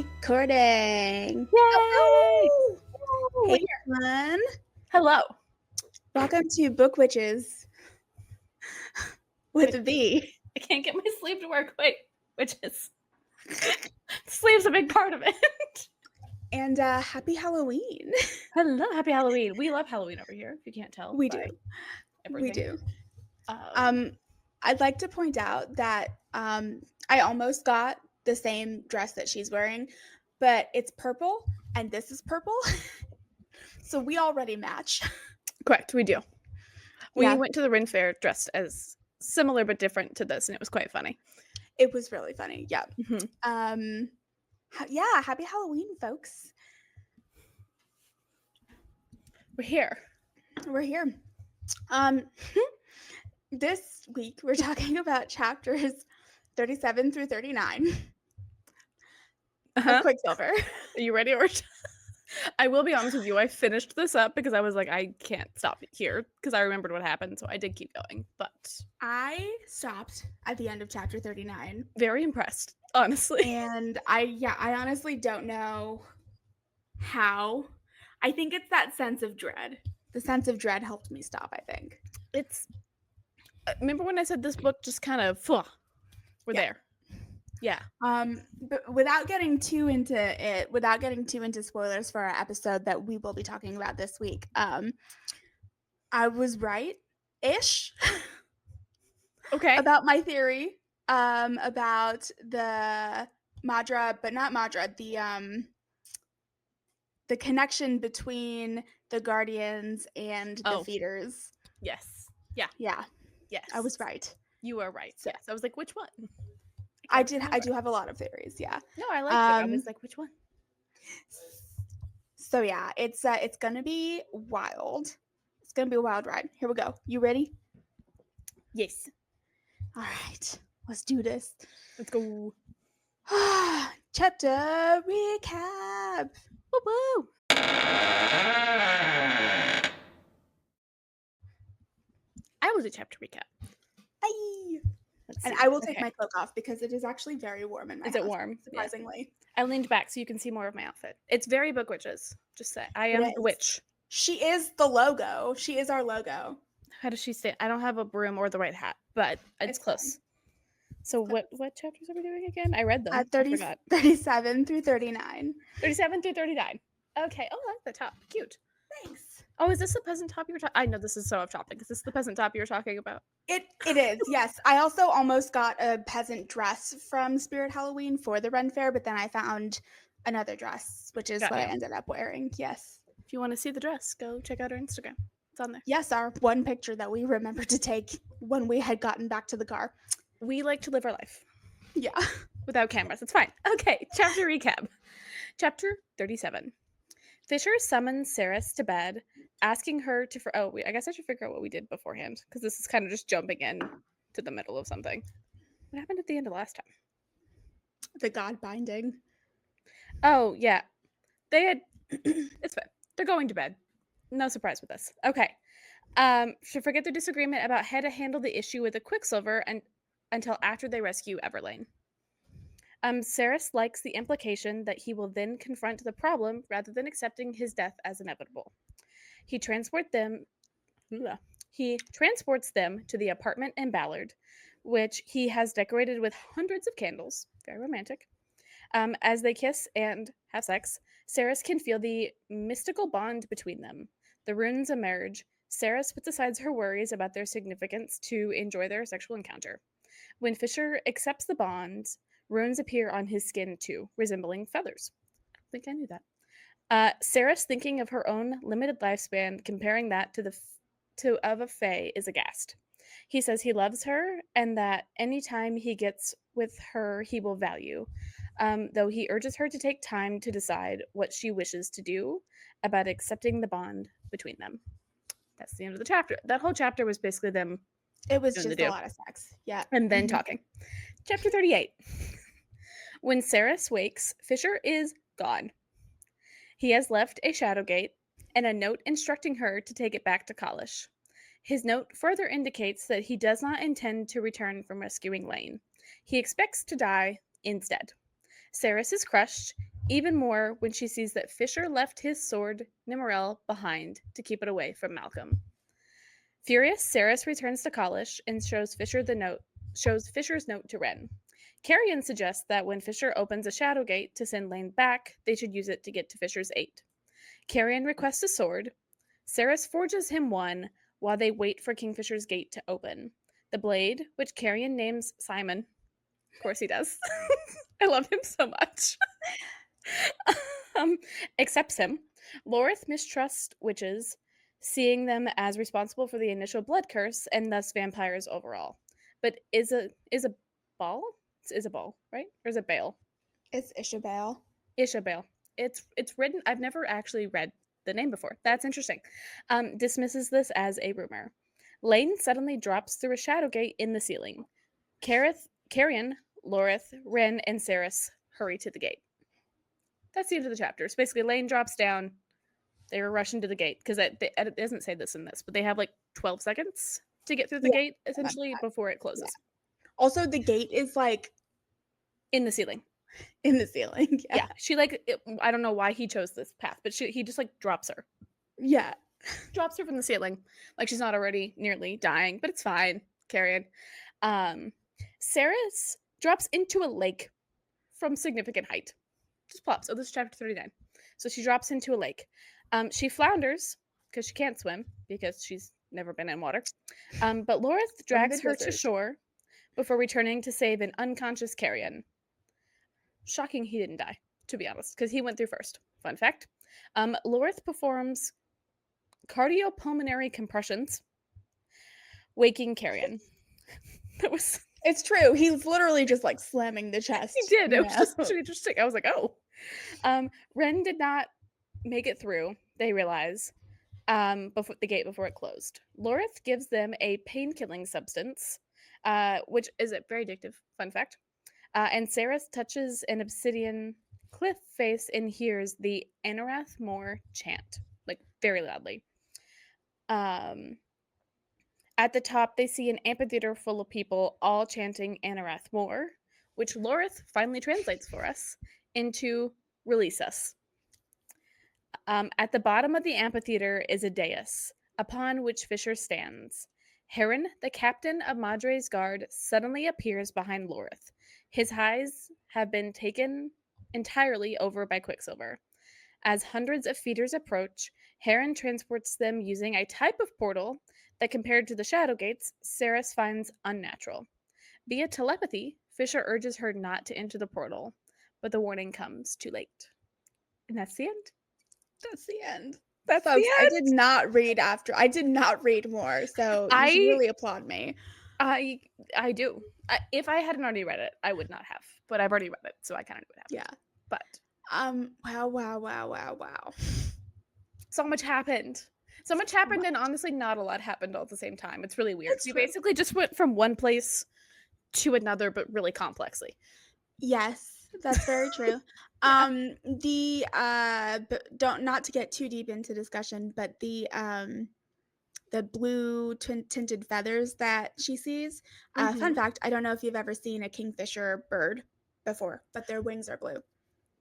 Recording. Yay! Hey, everyone. Hello. Welcome to Book Witches with a B. I can't get my sleeve to work. Wait, witches. Sleeve's a big part of it. And happy Halloween. Hello, happy Halloween. We love Halloween over here, if you can't tell. We do. Everything. We do. I'd like to point out that I almost got the same dress that she's wearing, but it's purple and this is purple. So we already match. Correct, we do. We Yeah. went to the Ren Fair dressed as similar but different to this, and it was quite funny. It was really funny. Yeah. Mhm. Yeah, happy Halloween, folks. We're here. We're here. This week we're talking about chapters 37 through 39 of Quicksilver. Are you ready? I will be honest with you. I finished this up because I was like, I can't stop here because I remembered what happened, so I did keep going. But I stopped at the end of chapter 39. Very impressed, honestly. And I honestly don't know how. I think it's that sense of dread. The sense of dread helped me stop, I think. It's remember when I said this book just kind of we're there. Yeah. But without getting too into spoilers for our episode that we will be talking about this week, I was right-ish. Okay. About my theory about the Madra, but not Madra, the connection between the Guardians and the Feeders. Yes. Yeah. Yeah. Yes. I was right. You were right. So, yes. I was like, which one? I do have a lot of theories, yeah. No, I liked it. I was like, which one? So yeah, it's gonna be wild. It's gonna be a wild ride. Here we go. You ready? Yes. All right. Let's do this. Let's go. Chapter recap. Woo-woo. I was a chapter recap. Bye. And I will take my cloak off because it is actually very warm in my house. Is it warm? Surprisingly. Yeah. I leaned back so you can see more of my outfit. It's very Book Witches. Just say I am the witch. She is the logo. She is our logo. How does she stay? I don't have a broom or the right hat, but it's close. Fun. So what chapters are we doing again? I read them. 37 through 39. 37 through 39. Okay. Oh, I like the top. Cute. Thanks. Oh, is this the peasant top you were talking? I know this is so off topic. Is this the peasant top you were talking about? It is, yes. I also almost got a peasant dress from Spirit Halloween for the Ren Fair, but then I found another dress, which is what I ended up wearing. Yes. If you want to see the dress, go check out our Instagram. It's on there. Yes, our one picture that we remembered to take when we had gotten back to the car. We like to live our life. Yeah. Without cameras. It's fine. Okay, chapter recap. Chapter 37. Fisher summons Ceres to bed, asking her to... I guess I should figure out what we did beforehand, because this is kind of just jumping in to the middle of something. What happened at the end of last time? The God binding. Oh, yeah. They had... It's fine. They're going to bed. No surprise with this. Okay. Should forget their disagreement about how to handle the issue with the Quicksilver until after they rescue Everlane. Ceres likes the implication that he will then confront the problem rather than accepting his death as inevitable. He transports them to the apartment in Ballard, which he has decorated with hundreds of candles. Very romantic. As they kiss and have sex, Ceres can feel the mystical bond between them. The runes emerge. Ceres puts aside her worries about their significance to enjoy their sexual encounter. When Fisher accepts the bond, runes appear on his skin too, resembling feathers. I don't think I knew that. Ceres, thinking of her own limited lifespan, comparing that to of a fae, is aghast. He says he loves her and that any time he gets with her, he will value. Though he urges her to take time to decide what she wishes to do about accepting the bond between them. That's the end of the chapter. That whole chapter was basically them. It was just a lot of sex. Yeah. And then talking. Chapter 38. When Ceres wakes, Fisher is gone. He has left a shadow gate and a note instructing her to take it back to Kalish. His note further indicates that he does not intend to return from rescuing Lane. He expects to die instead. Ceres is crushed, even more when she sees that Fisher left his sword, Nimmerel, behind to keep it away from Malcolm. Furious, Ceres returns to Kalish and shows Fisher's note to Ren. Carrion suggests that when Fisher opens a shadow gate to send Lane back, they should use it to get to Fisher's aid. Carrion requests a sword. Ceres forges him one while they wait for Kingfisher's gate to open. The blade, which Carrion names Simon, of course he does. I love him so much. Accepts him. Lorith mistrusts witches, seeing them as responsible for the initial blood curse and thus vampires overall. But Isabel, right? Or is it Bale? It's Ishabel. Ishabel. It's written. I've never actually read the name before. That's interesting. Dismisses this as a rumor. Lane suddenly drops through a shadow gate in the ceiling. Carrion, Lorith, Ren, and Ceres hurry to the gate. That's the end of the chapter. So basically, Lane drops down. They were rushing to the gate because it doesn't say this in this, but they have like 12 seconds to get through the gate essentially before it closes. Yeah. Also, the gate is like in the ceiling. In the ceiling. Yeah. She I don't know why he chose this path, but he just like drops her. Yeah. Drops her from the ceiling. Like she's not already nearly dying, but it's fine. Carry on. Ceres drops into a lake from significant height. Just plops. Oh, this is chapter 39. So she drops into a lake. She flounders because she can't swim because she's never been in water. But Lorith drags her to shore before returning to save an unconscious Carrion. Shocking he didn't die, to be honest, because he went through first. Fun fact. Lorith performs cardiopulmonary compressions, waking Carrion. It's true. He's literally just like slamming the chest. He did. It was just interesting. I was like, oh. Ren did not make it through, they realize, before the gate before it closed. Lorith gives them a pain-killing substance, which is very addictive. Fun fact. And Ceres touches an obsidian cliff face and hears the Anarath Moor chant, like very loudly. At the top, they see an amphitheater full of people all chanting Anarath Moor, which Lorith finally translates for us into release us. At the bottom of the amphitheater is a dais, upon which Fisher stands. Heron, the captain of Madre's guard, suddenly appears behind Lorith. His eyes have been taken entirely over by Quicksilver. As hundreds of feeders approach, Heron transports them using a type of portal that, compared to the Shadow Gates, Ceres finds unnatural. Via telepathy, Fisher urges her not to enter the portal, but the warning comes too late. And that's the end. That's the end. That's Folks, the end. I did not read after. I did not read more, so you should really applaud me. I do. If I hadn't already read it, I would not have. But I've already read it, so I kind of would have. Yeah. But wow. So much happened. So much happened, and honestly, not a lot happened all at the same time. It's really weird. We basically just went from one place to another, but really complexly. Yes, that's very true. Not to get too deep into discussion, but the blue tinted feathers that she sees. Fun fact, I don't know if you've ever seen a kingfisher bird before, but their wings are blue.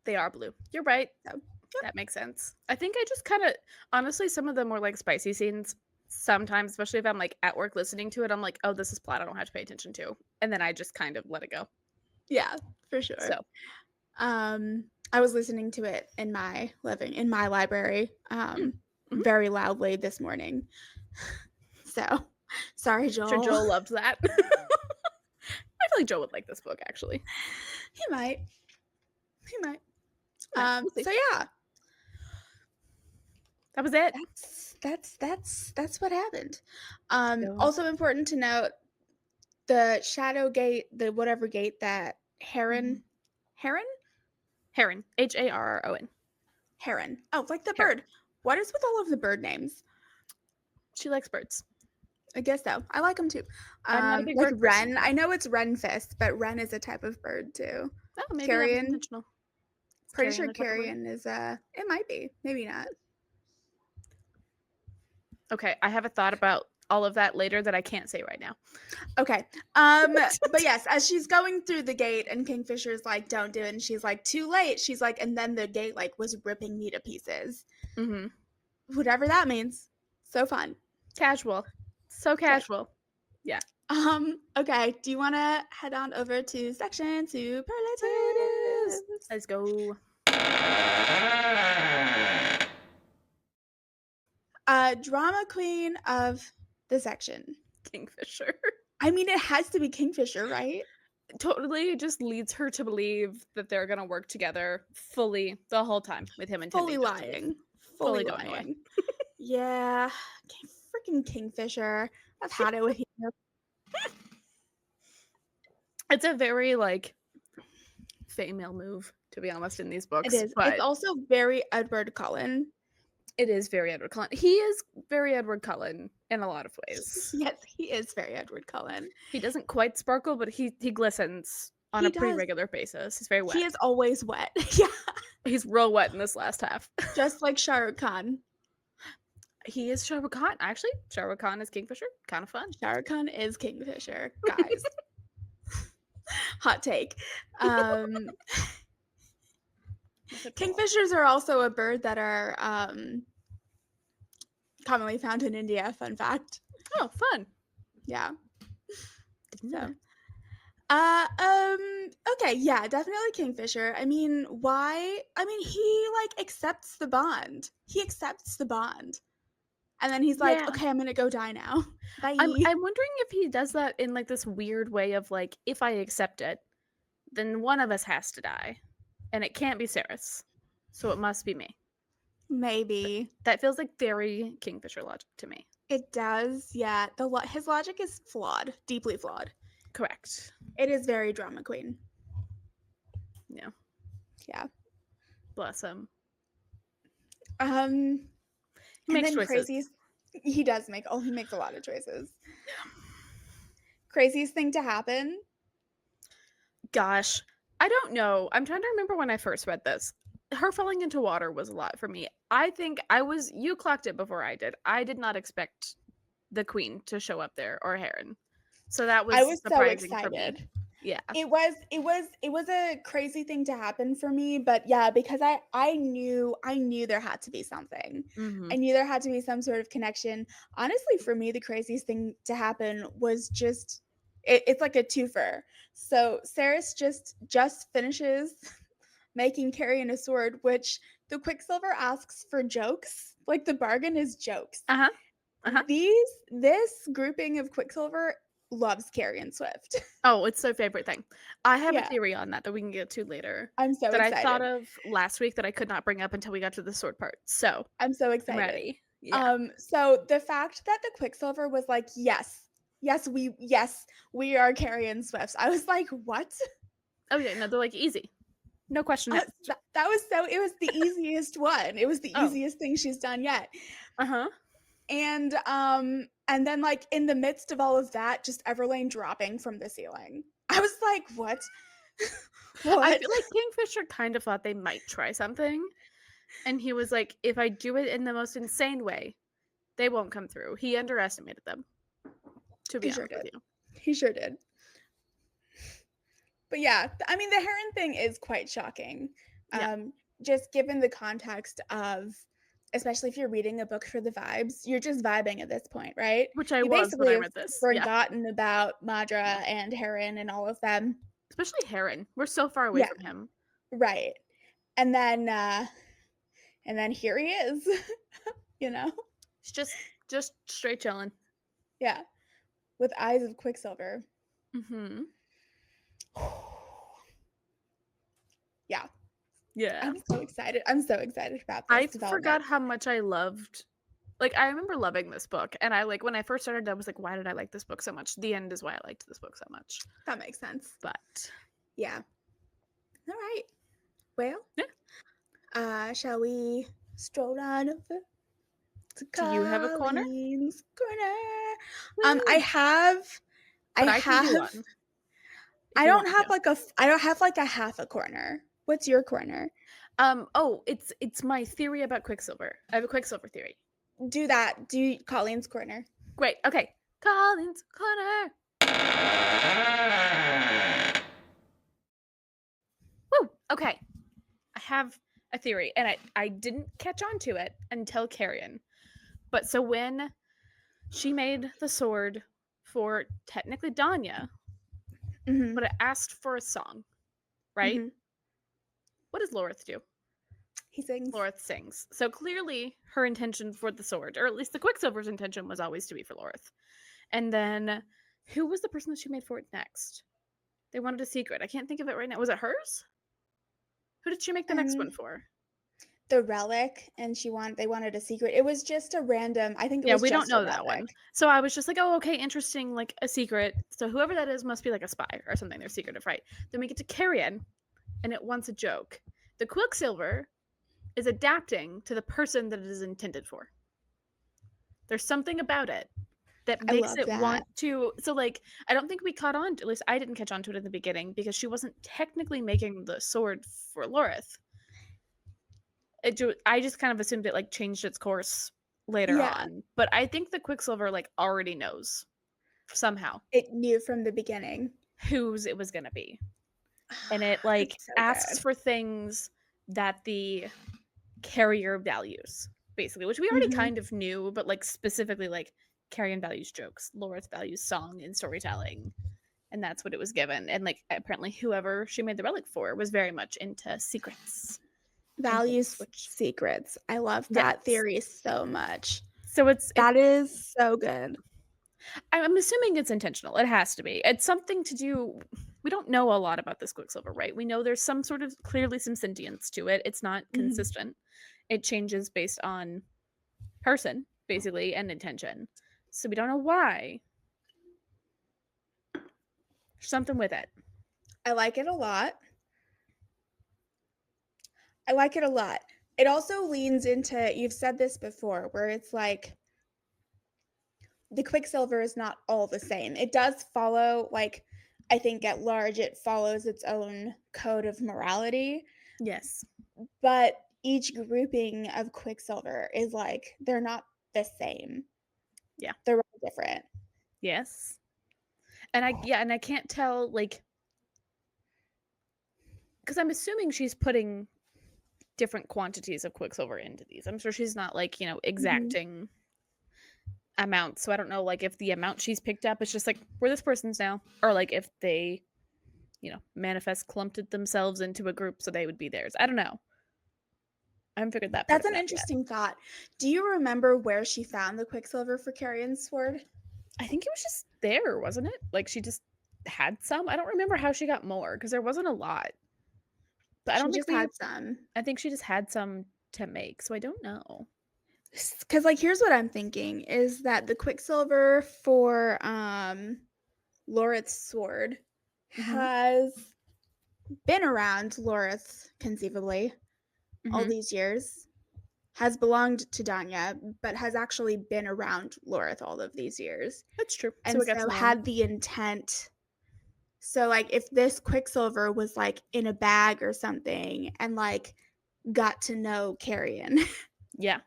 They are blue. You're right. So, that makes sense. I think I just kind of, honestly, some of the more like spicy scenes, sometimes, especially if I'm like at work listening to it, I'm like, oh, this is plot I don't have to pay attention to. And then I just kind of let it go. Yeah, for sure. So, I was listening to it in my library, very loudly this morning. So, sorry, Joel. I'm sure Joel loved that. I feel like Joel would like this book, actually. He might. So yeah, that was it. That's what happened. Also important to note, the shadow gate, the whatever gate that Heron, Harron, Heron. Oh, like the bird. What is with all of the bird names? She likes birds. I guess so. I like them too. I'm not a big bird Wren. Person. I know it's Wrenfist, but Wren is a type of bird too. Oh, maybe Carrion. Intentional. Pretty sure Carrion is it might be, maybe not. Okay, I have a thought about all of that later that I can't say right now. Okay. But yes, as she's going through the gate and Kingfisher's like, don't do it, and she's like, too late. She's like, and then the gate like was ripping me to pieces. Mm-hmm. Whatever that means. So fun. Casual. So casual. Yeah. Okay. Do you want to head on over to section superlatives? Let's go. Drama queen of the section. Kingfisher. I mean, it has to be Kingfisher, right? Totally just leads her to believe that they're gonna work together fully the whole time with him intending Fully just to leave. lying. Fully going away. Lying. Yeah. Freaking Kingfisher. I've had it with you. It's a very like female move, to be honest, in these books. It is. But It's also very Edward Cullen. it is very Edward Cullen. He is very Edward Cullen in a lot of ways. Yes, he is very Edward Cullen. He doesn't quite sparkle, but he glistens on a pretty regular basis. He's very wet. He is always wet. Yeah. He's real wet in this last half. Just like Shah Rukh Khan. He is Shah Rukh Khan. Actually, Shah Rukh Khan is Kingfisher. Kind of fun. Shah Rukh Khan is Kingfisher, guys. Hot take. Kingfishers are also a bird that are commonly found in India. Fun fact. Oh, fun. Yeah. So. Okay, yeah, definitely Kingfisher. I mean, why? I mean, he like accepts the bond. He accepts the bond. And then he's like, Yeah. okay, I'm gonna go die now. Bye. I'm wondering if he does that in like this weird way of like, if I accept it, then one of us has to die. And it can't be Saris. So it must be me. Maybe. But that feels like very Kingfisher logic to me. It does, yeah. His logic is flawed, deeply flawed. Correct. It is very drama queen. Yeah. Yeah. Bless him. He makes choices. He does make he makes a lot of choices. Craziest thing to happen? Gosh, I don't know. I'm trying to remember when I first read this. Her falling into water was a lot for me. I think you clocked it before I did. I did not expect the queen to show up there, or Heron. So that was surprising so excited. for me. Yeah. It was a crazy thing to happen for me, but yeah, because I knew there had to be something. Mm-hmm. I knew there had to be some sort of connection. Honestly, for me, the craziest thing to happen was just it's like a twofer. So Saris just finishes making Carrion a sword, which the Quicksilver asks for jokes. Like the bargain is jokes. This grouping of Quicksilver loves Carrion Swift. Oh, it's their favorite thing. I have a theory on that we can get to later. I'm so excited. I thought of last week that I could not bring up until we got to the sword part. So I'm so excited. I'm ready. Yeah. So the fact that the Quicksilver was like, yes, we are Carrion Swifts. I was like, what? Oh yeah, no, they're like eash. No question asked. That was it was the easiest one. It was the easiest thing she's done yet. And then like in the midst of all of that, just Everlane dropping from the ceiling. I was like, what? What? I feel like Kingfisher kind of thought they might try something. And he was like, if I do it in the most insane way, they won't come through. He underestimated them. To be honest with you. He sure did. But yeah, I mean, the Heron thing is quite shocking. Yeah. Just given the context of, especially if you're reading a book for the vibes, you're just vibing at this point, right? Which I was when I read this. Forgotten about Madra and Heron and all of them. Especially Heron. We're so far away from him. Right. And then here he is. You know? He's just straight chilling. Yeah. With eyes of Quicksilver. Mm-hmm. Yeah. Yeah. I'm so excited about this. I forgot how much I loved. Like, I remember loving this book. And when I first started, I was like, why did I like this book so much? The end is why I liked this book so much. That makes sense. But. Yeah. All right. Well. Yeah. Shall we stroll on over to Do you have a corner? I have I don't have like a half a corner. What's your corner? It's my theory about Quicksilver. I have a Quicksilver theory. Do Colleen's corner. Great. Okay. Colin's Corner. Woo. Okay. I have a theory, and I didn't catch on to it until Carrion. But so when she made the sword for technically Danya, Mm-hmm. but it asked for a song, right? Mm-hmm. What does Lorith do? He sings. Lorith sings. So clearly her intention for the sword, or at least the Quicksilver's intention, was always to be for Lorith. And then who was the person that she made for it next? They wanted a secret. I can't think of it right now. Was it hers? Who did she make the next one Um, for? the relic, and they wanted a secret. It was just a random. I think it Yeah, was we don't just a know that one. relic. So I was just like, oh, okay, interesting, like a secret. So whoever that is must be like a spy or something. They're secretive, right? Then we get to Carrion, and it wants a joke. The Quicksilver is adapting to the person that it is intended for. There's something about it that I makes love it want that. to. So, like, I don't think we caught on, at least I didn't catch on to it in the beginning because she wasn't technically making the sword for Lorith. I just kind of assumed it like changed its course later Yeah, on. But I think the Quicksilver like already knows somehow it knew from the beginning. whose it was gonna be. And it like It's so asks good. for things that the carrier values, basically, which we already Mm-hmm. kind of knew, but like specifically like Carrion values jokes, Lorith values song and storytelling. And that's what it was given. And like apparently whoever she made the relic for was very much into secrets and things, Values which secrets. I love that yes. theory so much. So it's That is so good. I'm assuming it's intentional. It has to be. It's something to do. We don't know a lot about this Quicksilver, right? We know there's some sort of clearly some sentience to it. It's not Mhm. consistent. It changes based on person, basically, and intention. So we don't know why. There's something with it. I like it a lot. I like it a lot. It also leans into, you've said this before, where it's like the Quicksilver is not all the same. It does follow, like, I think at large, it follows its own code of morality, Yes. but each grouping of Quicksilver is like, they're not the same. Yeah. They're really different. Yes. And I can't tell like because I'm assuming she's putting different quantities of Quicksilver into these. I'm sure she's not like, Mhm. exacting amounts. So I don't know like if the amount she's picked up is just like we're this person's now or like if they manifest clumped themselves into a group so they would be theirs. I don't know. I haven't figured that part That's of an it out yet. interesting thought. Do you remember where she found the Quicksilver for Carrion's sword? I think it was just there, wasn't it? Like she just had some. I don't remember how she got more because there wasn't a lot. But I She don't think just we. had some. I think she just had some to make, so I don't know. Because, like, here's what I'm thinking is that the Quicksilver for Lorith's sword Mm-hmm. has been around Lorith conceivably all Mm-hmm. these years, has belonged to Danya, but has actually been around Lorith all of these years, That's true. So and we got to so know. had the intent. So, like, if this Quicksilver was like in a bag or something and like got to know Carrion, Yeah,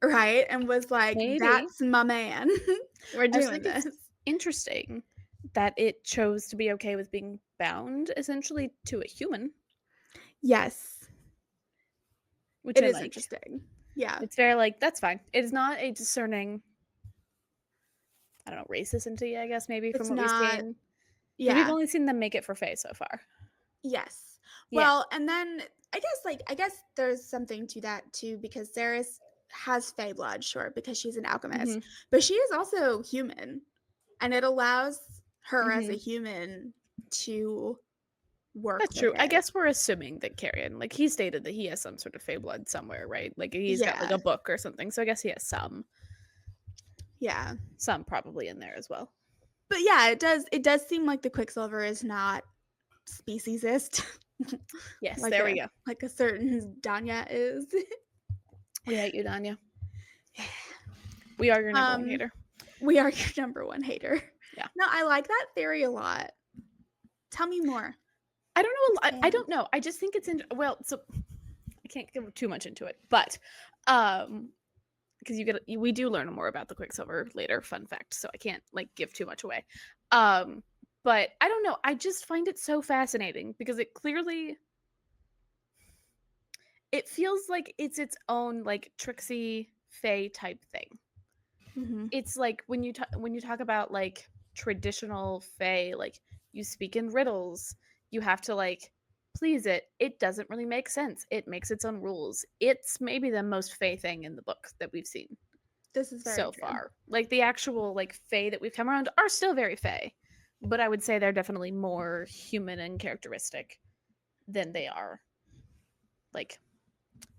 right? And was like, maybe. that's my man. We're I just doing think it's this. interesting that it chose to be okay with being bound essentially to a human, Yes, which it I is like. interesting. Yeah. It's very like that's fine. It is not a discerning, I don't know, racist I guess maybe from It's what we've not, seen because we've yeah. only seen them make it for Faye so far. Yes. Yeah. Well, and then I guess there's something to that too because Ceres has Fey blood, sure, because she's an alchemist, Hmm. but she is also human, and it allows her as a Hmm. human to work That's with true. I it. guess we're assuming that Carrion, like he stated that he has some sort of Fey blood somewhere, right? Like he's got like Yeah. a book or something. So I guess he has Yeah. some probably in there as well. But yeah, it does seem like the Quicksilver is not speciesist Yes, like there we a go. like a certain Danya is. We hate you, Danya. We are your number one um hater. we are your number one hater. Yeah. No, I like that theory a lot. Tell me more. I don't know. I Expand. don't know. I just think it's well. So I can't go too much into it, but um, because we do learn more about the Quicksilver later, fun fact, so I can't like give too much away. But I don't know, I just find it so fascinating because it feels like it's its own like Trixie Fae type thing. Mhm. It's like when you talk about like traditional Fae, like you speak in riddles, you have to like please it. It doesn't really make sense. It makes its own rules. It's maybe the most Fae thing in the book that we've seen This is very so true. far. Like the actual like Fae that we've come around are still very Fae, but I would say they're definitely more human and characteristic than they are like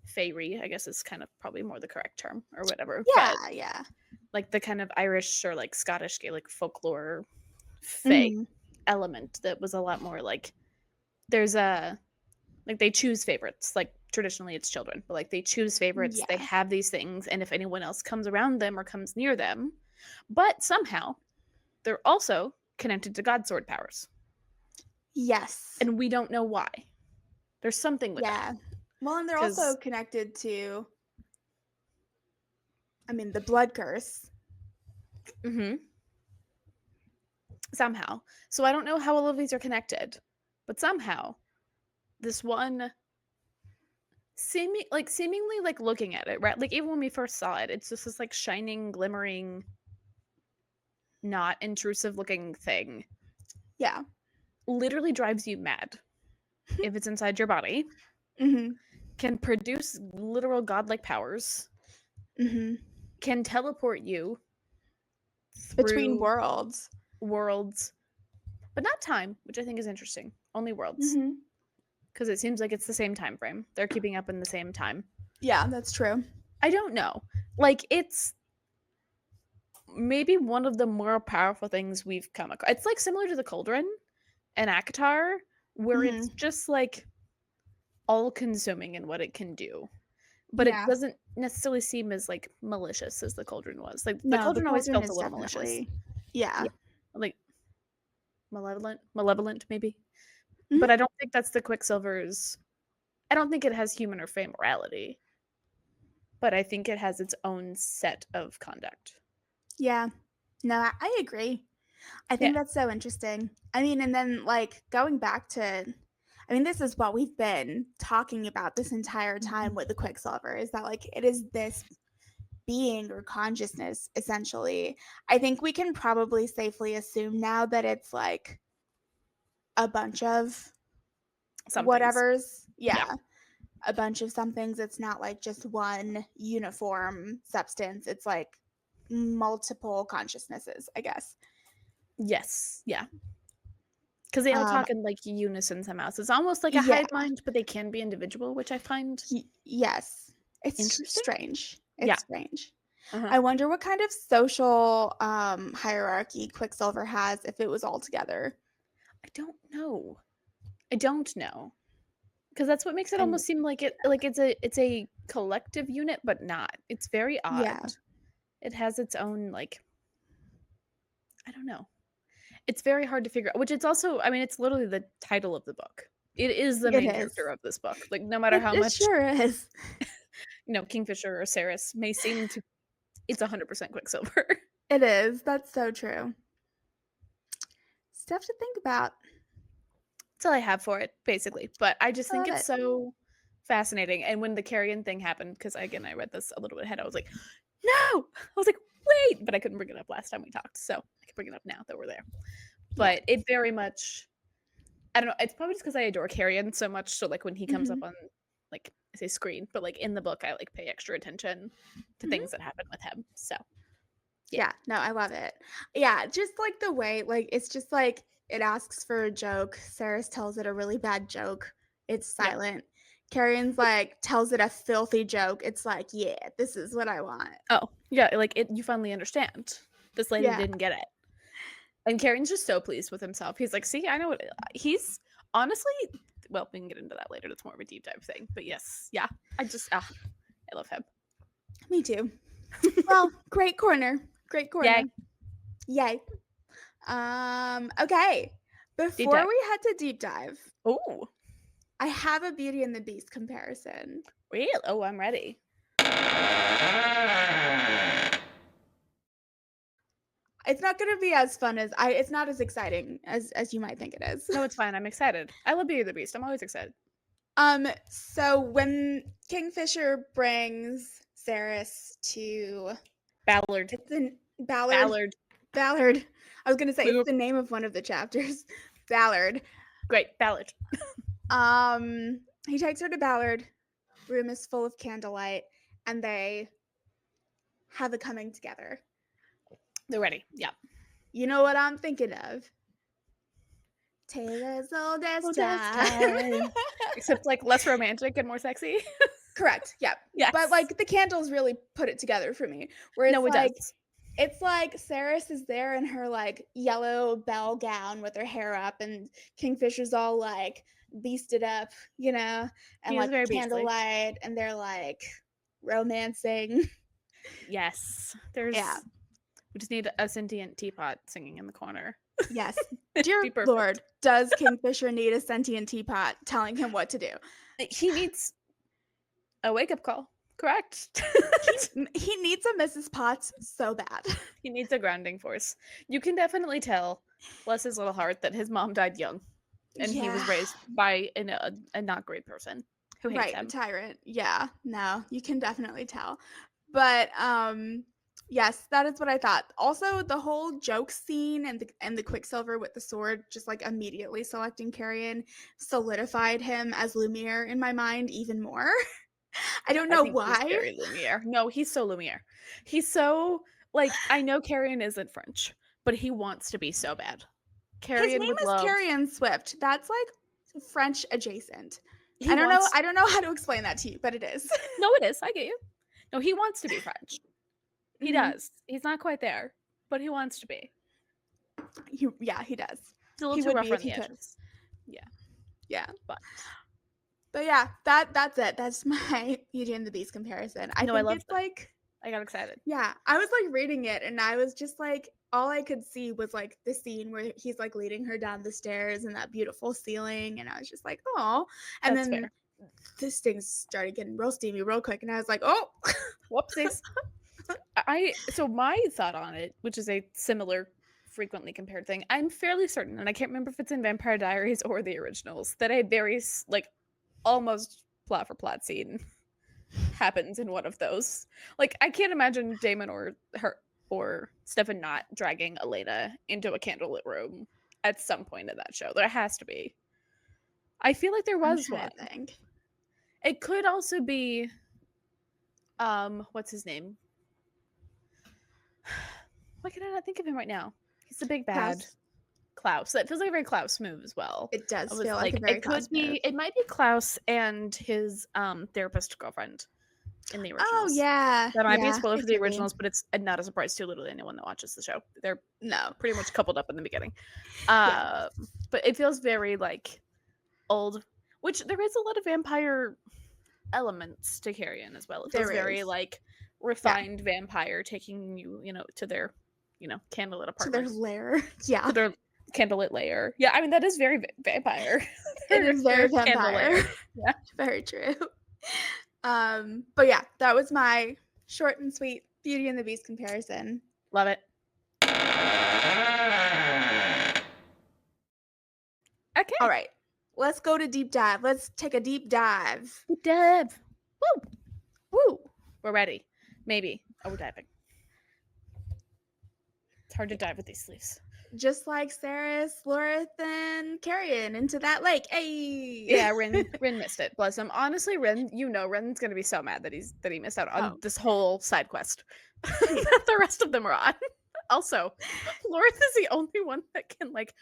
Faerie, I guess is kind of probably more the correct term or whatever. But Yeah, yeah. like the kind of Irish or like Scottish Gaelic folklore Fae Mhm. element that was a lot more like there's a like they choose favorites. Like traditionally it's children, but like they choose favorites. They Yeah. have these things, and if anyone else comes around them or comes near them, but somehow they're also connected to God sword powers. Yes. And we don't know why. There's something with that. Yeah. Well, and they're also Because connected to, I mean, the blood curse. somehow. So I don't know how all of these are connected, but somehow this one seemingly like looking at it, right? Like even when we first saw it, it's just this like shining, glimmering, not intrusive looking thing. Yeah. Literally drives you mad if it's inside your body. Mhm. Can produce literal godlike powers. Mhm. Can teleport you Between through worlds. worlds, but not time, which I think is interesting. Only worlds, Mhm. because it seems like it's the same time frame. They're keeping up in the same time. Yeah, that's true. I don't know. Like it's maybe one of the more powerful things we've come across. It's like similar to the Cauldron and Akatar, where it's Mhm. just like all consuming in what it can do. But it Yeah. doesn't necessarily seem as like malicious as the Cauldron was. Like the No, the Cauldron always cauldron felt a is little malicious. definitely. Yeah. Yeah. Like malevolent maybe. But I Mhm. don't think that's the Quicksilver's I don't think it has human or fey morality, but I think it has its own set of conduct. Yeah. No, I agree. I think Yeah. that's so interesting. I mean, and then like going back to, I mean, this is what we've been talking about this entire time with the Quicksilver is that like it is this being or consciousness essentially. I think we can probably safely assume now that it's like a bunch of Some things. whatever's, Yeah. yeah, a bunch of somethings. It's not like just one uniform substance. It's like multiple consciousnesses, I guess. Yes. Yeah. Because they all Um, talk in like unison somehow. So it's almost like a yeah, hive mind, but they can be individual, which I find yes. It's interesting. strange. Yeah. It's strange. Uh-huh. I wonder what kind of social hierarchy Quicksilver has if it was all together. I don't know. I don't know. Because that's what makes it And almost seem like it's a collective unit, but not. It's very odd. yeah, It has its own like I don't know. It's very hard to figure out, which it's also I mean, it's literally the title of the book. It is the it main is. character of this book. Like, no matter It, how it much, sure is. Kingfisher or Ceres may seem to it's 100% Quicksilver. It is. That's so true. Stuff to think about. That's all I have for it, basically. But I just I think love it's it. so fascinating. And when the carrion thing happened, because again, I read this a little bit ahead, I was like, no! I was like, wait! But I couldn't bring it up last time we talked. So I can bring it up now that we're there. Yeah. But it very much I don't know. It's probably just because I adore Carrion so much. So like when he comes up Hmm. on like I say screen, but like in the book, I like pay extra attention to Hmm. things that happen with him. So yeah, Yeah. No, I love it. Yeah. Just like the way, like, it's just like it asks for a joke. Saris tells it a really bad joke. It's yeah. silent. Carrion's like tells it a filthy joke. It's like, yeah, this is what I want. Oh yeah, like it. You finally understand. This lady Yeah. didn't get it, and Carrion's just so pleased with himself. He's like, see, I know what he's honestly. Well, we can get into that later. That's more of a deep dive thing. But yes, yeah, I love him. Me too. Well, great corner. Great Yay, corner. Yay. Okay. deep Before dive. we head to deep dive, Oh, I have a Beauty and the Beast comparison. real. Oh, I'm ready. not gonna be as fun as it's not as exciting as you might think it is. No, it's fine. I'm excited. I love Beauty and the Beast. I'm always excited. So when Kingfisher brings Ceres to Ballard. it's in Ballard. Ballard. Ballard. I was gonna say Boop. it's the name of one of the chapters. Ballard. Great. Ballard. He takes her to Ballard. Room is full of candlelight, and they have a coming together. They're ready. Yeah. You know what I'm thinking of? Taylor's oldest time. Except like less romantic and more sexy. Correct. Yeah. Yes. But like the candles really put it together for me. Where it's No, it like does. it's like Ceres is there in her like yellow bell gown with her hair up, and Kingfisher's all like beasted up, you know, and He is like very beastly. candlelight, and they're like romancing. Yes. There's Yeah. we just need a sentient teapot singing in the corner. Yes. It'd Dear be perfect. Lord, does Kingfisher need a sentient teapot telling him what to do? He needs a wake-up call. Correct. He needs a Mrs. Potts so bad. He needs a grounding force. You can definitely tell, bless his little heart, that his mom died young. And he was raised by a not great person who hates him. A tyrant. Yeah, no, you can definitely tell. But yes, that is what I thought. Also, the whole joke scene and the Quicksilver with the sword, just like immediately selecting Carrion, solidified him as Lumiere in my mind even more. I don't know why. He's very Lumiere. No, he's so Lumiere. He's so like I know Carrion isn't French, but he wants to be so bad. Carrion His name is Carrion Swift. That's like French adjacent. I don't know how to explain that to you, but it is. No, it is. I get you. No, he wants to be French. He does. He's not quite there, but he wants to be. He does. He's a little too rough on the edges. Yeah. But yeah, that's it. That's my Beauty and the Beast comparison. I love it's like I got excited. Yeah, I was like reading it, and I was just like, all I could see was like the scene where he's like leading her down the stairs and that beautiful ceiling, and I was just like, oh. And That's then fair. this thing started getting real steamy real quick, and I was like, oh, whoopsies. So my thought on it, which is a similar frequently compared thing, I'm fairly certain, and I can't remember if it's in Vampire Diaries or the originals, that a very like almost plot for plot scene happens in one of those. Like I can't imagine Damon or Stefan not dragging Elena into a candlelit room at some point in that show. There has to be. I feel like there was one. It could also be what's his name? Why can I not think of him right now? He's the big bad. Klaus. That feels like a very Klaus move as well. It does feel like a very Klaus move. It might be Klaus and his therapist girlfriend in the originals. Oh yeah. That might be a spoiler for the originals, but it's not a surprise to literally anyone that watches the show. They're pretty much coupled up in the beginning. But it feels very like old, which there is a lot of vampire elements to Carrion as well. It feels very like refined vampire taking you, to their, candlelit apartment. To their lair. Yeah. To their candlelit lair. Yeah, I mean that is very vampire. It is very vampire. Yeah. Very true. But yeah, that was my short and sweet Beauty and the Beast comparison. Love it. Okay. All right. Let's go to deep dive. Let's take a deep dive. Deep dive. Woo. Woo. We're ready. Maybe. Oh, we're diving. It's hard to dive with these sleeves. Just like Ceres, Lorith, and Carrion into that lake. Hey. Yeah, Rin missed it. Bless him. Honestly, Rin's gonna be so mad that he missed out on this whole side quest that the rest of them are on. Also, Lorith is the only one that can like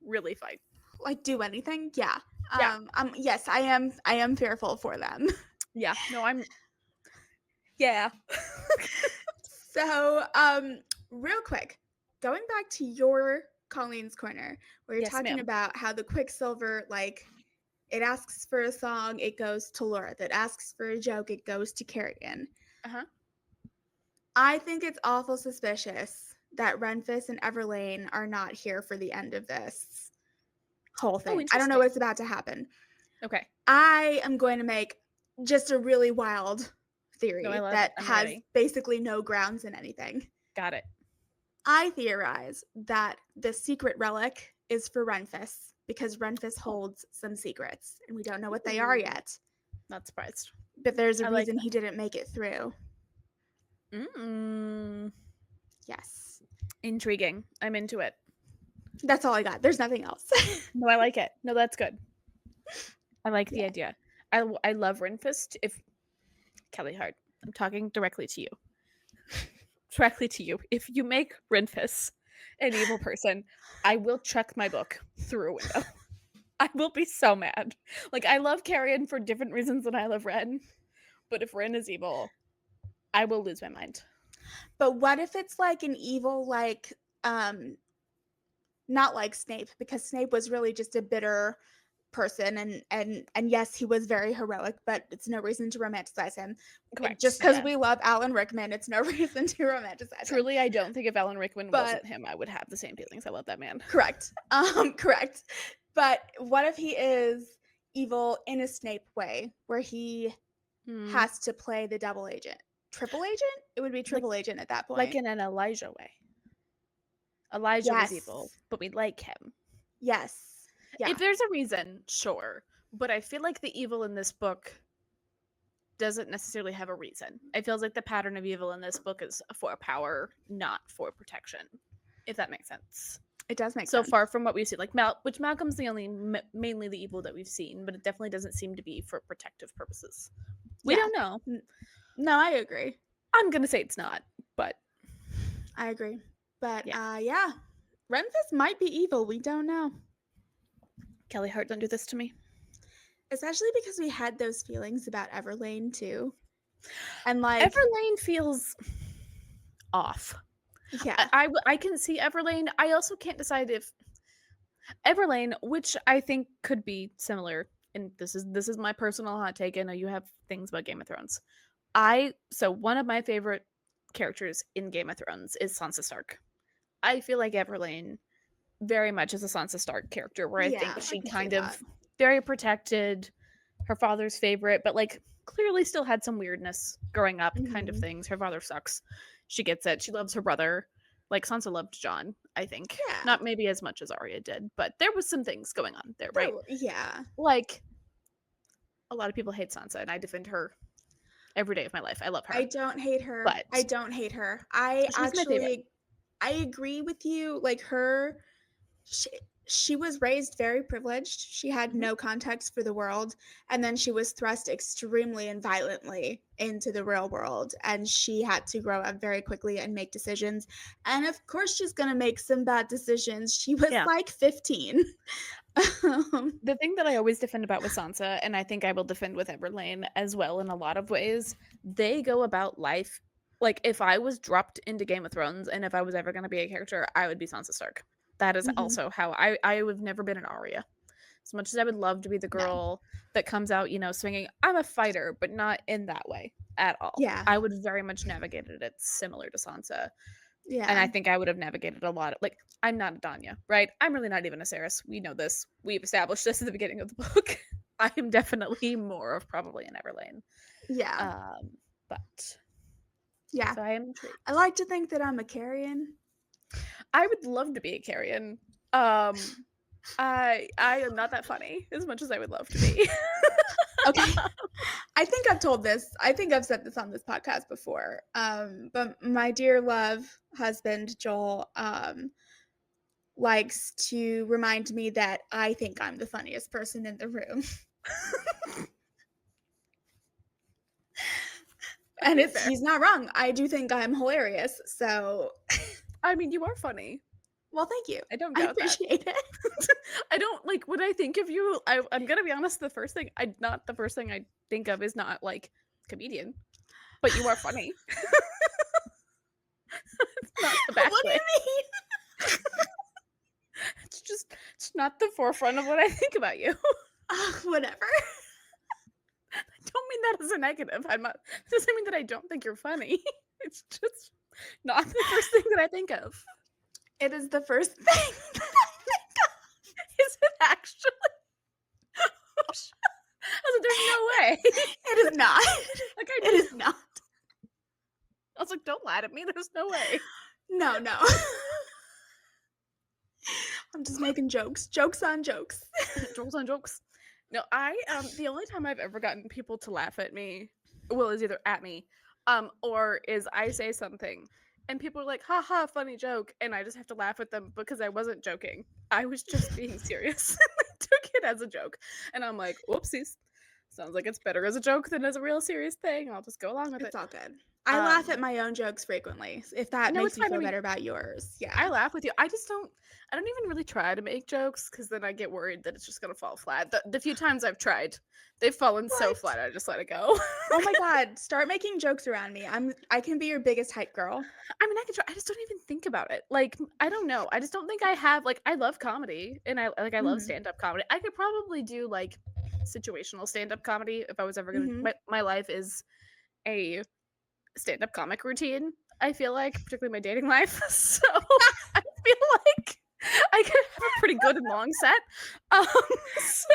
really fight. Like do anything? Yeah. Yes, I am fearful for them. Yeah. No, I'm. Yeah. So, real quick, going back to your Colleen's Corner, where you're talking about how the Quicksilver, like, it asks for a song, it goes to Lorith. It asks for a joke, it goes to Carrion. I think it's awful suspicious that Renfis and Everlane are not here for the end of this whole thing. I don't know what's about to happen. Okay. I am going to make just a really wild theory that has basically no grounds in anything. Got it. I theorize that the secret relic is for Renfus because Renfus Oh, holds some secrets and we don't know what they are ooh, yet. not surprised. But there's a I like reason he didn't make it through. that. Yes. Intriguing. I'm into it. That's all I got. There's nothing else. No, I like it. No, that's good. I like the Yeah. idea. I love Renfist. If Callie Hart, I'm talking directly to you. Directly to you. If you make Renfist an evil person, I will chuck my book through a window. I will be so mad. Like, I love Carrion for different reasons than I love Ren, but if Ren is evil, I will lose my mind. But what if it's like an evil, like, not like Snape, because Snape was really just a bitter person and yes, he was very heroic, but it's no reason to romanticize him. Correct. Just because Yeah. we love Alan Rickman, it's no reason to romanticize him. Truly, I don't think if Alan Rickman But wasn't him, I would have the same feelings. I love that man. correct. Correct. But what if he is evil in a Snape way, where he Hmm. has to play the double agent? Triple agent? It would be triple agent at that point. Like in an Elijah way. Elijah was evil, Yes. but we like him. Yes. Yeah. If there's a reason, sure. But I feel like the evil in this book doesn't necessarily have a reason. It feels like the pattern of evil in this book is for power, not for protection. If that makes sense. It does make So sense. far from what we've seen, like which Malcolm's the only mainly the evil that we've seen, but it definitely doesn't seem to be for protective purposes. We Yeah. don't know. No, I agree. I'm gonna say it's not, but I agree. But yeah. yeah. Renfus might be evil. We don't know. Callie Hart, don't do this to me. Especially because we had those feelings about Everlane too. And like Everlane feels off. yeah. I can see Everlane. I also can't decide if Everlane, which I think could be similar, and this is my personal hot take. I know you have things about Game of Thrones. So one of my favorite characters in Game of Thrones is Sansa Stark. I feel like Everlane very much is a Sansa Stark character, where I Yeah, think I she can see kind of that. very protected, her father's favorite, but like clearly still had some weirdness growing up, kind of Mhm. things. Her father sucks. She gets it. She loves her brother. Like Sansa loved Jon, I think. Yeah. Not maybe as much as Arya did, but there was some things going on there, right? Yeah. Like a lot of people hate Sansa, and I defend her every day of my life. I love her. I don't hate her. But I don't hate her. I she's my favorite. actually I agree with you. Like she was raised very privileged. She had Mhm. no context for the world, and then she was thrust extremely and violently into the real world, and she had to grow up very quickly and make decisions. And of course she's going to make some bad decisions. She was Yeah. like 15. The thing that I always defend about with Sansa, and I think I will defend with Everlane as well in a lot of ways, they go about life like if I was dropped into Game of Thrones and if I was ever going to be a character, I would be Sansa Stark. That is Mhm. also how I would have never been an Arya. As much as I would love to be the No. girl that comes out, swinging, I'm a fighter, but not in that way at all. Yeah. I would very much navigated it similar to Sansa. And Yeah. I think I would have navigated a lot. Like, I'm not a Danya, right? I'm really not even a Cerys. We know this. We've established this at the beginning of the book. I am definitely more of probably an Everlane. Yeah. But Yeah. so I am intrigued. I like to think that I'm a carrion. I would love to be a carrion. I am not that funny as much as I would love to be. Okay. I think I've told this. I think I've said this on this podcast before. But my dear love husband Joel likes to remind me that I think I'm the funniest person in the room. And he's not wrong. I do think I'm hilarious. So I mean, you are funny. well, thank you. I don't I doubt that. appreciate it. I don't like when I think of you. I'm gonna be honest. The first thing I think of is not like comedian, but you are funny. It's not the bad What do way. you mean? It's not the forefront of what I think about you. Whatever. I don't mean that as a negative. It doesn't mean that I don't think you're funny. It's just not the first thing that I think of. It is the first thing that I think of. Is it actually? I was like, there's no way. It is not. Like It is not. I was like, don't lie to me. There's no way. No. I'm just making jokes. Jokes on jokes. Jokes on jokes. No, the only time I've ever gotten people to laugh at me, well, is either at me, or is I say something and people are like, "Ha ha, funny joke," and I just have to laugh at them because I wasn't joking. I was just being serious. I took it as a joke, and I'm like, "Whoopsies." Sounds like it's better as a joke than as a real serious thing. I'll just go along with it. It's all good. I laugh at my own jokes frequently, if that No, makes it's me fine. I feel mean, better about yours. Yeah. I laugh with you. I don't even really try to make jokes because then I get worried that it's just gonna fall flat. The few times I've tried, they've fallen so What? flat, I just let it go. Oh my god, start making jokes around me. I can be your biggest hype girl. I mean, I can try. I just don't even think about it. Like, I don't know. I just don't think I have like I love comedy and I love Mhm. stand-up comedy. I could probably do like situational stand-up comedy if I was ever gonna Mhm. my life is a stand-up comic routine, I feel like, particularly my dating life. So I feel like I could have a pretty good and long set. Um, so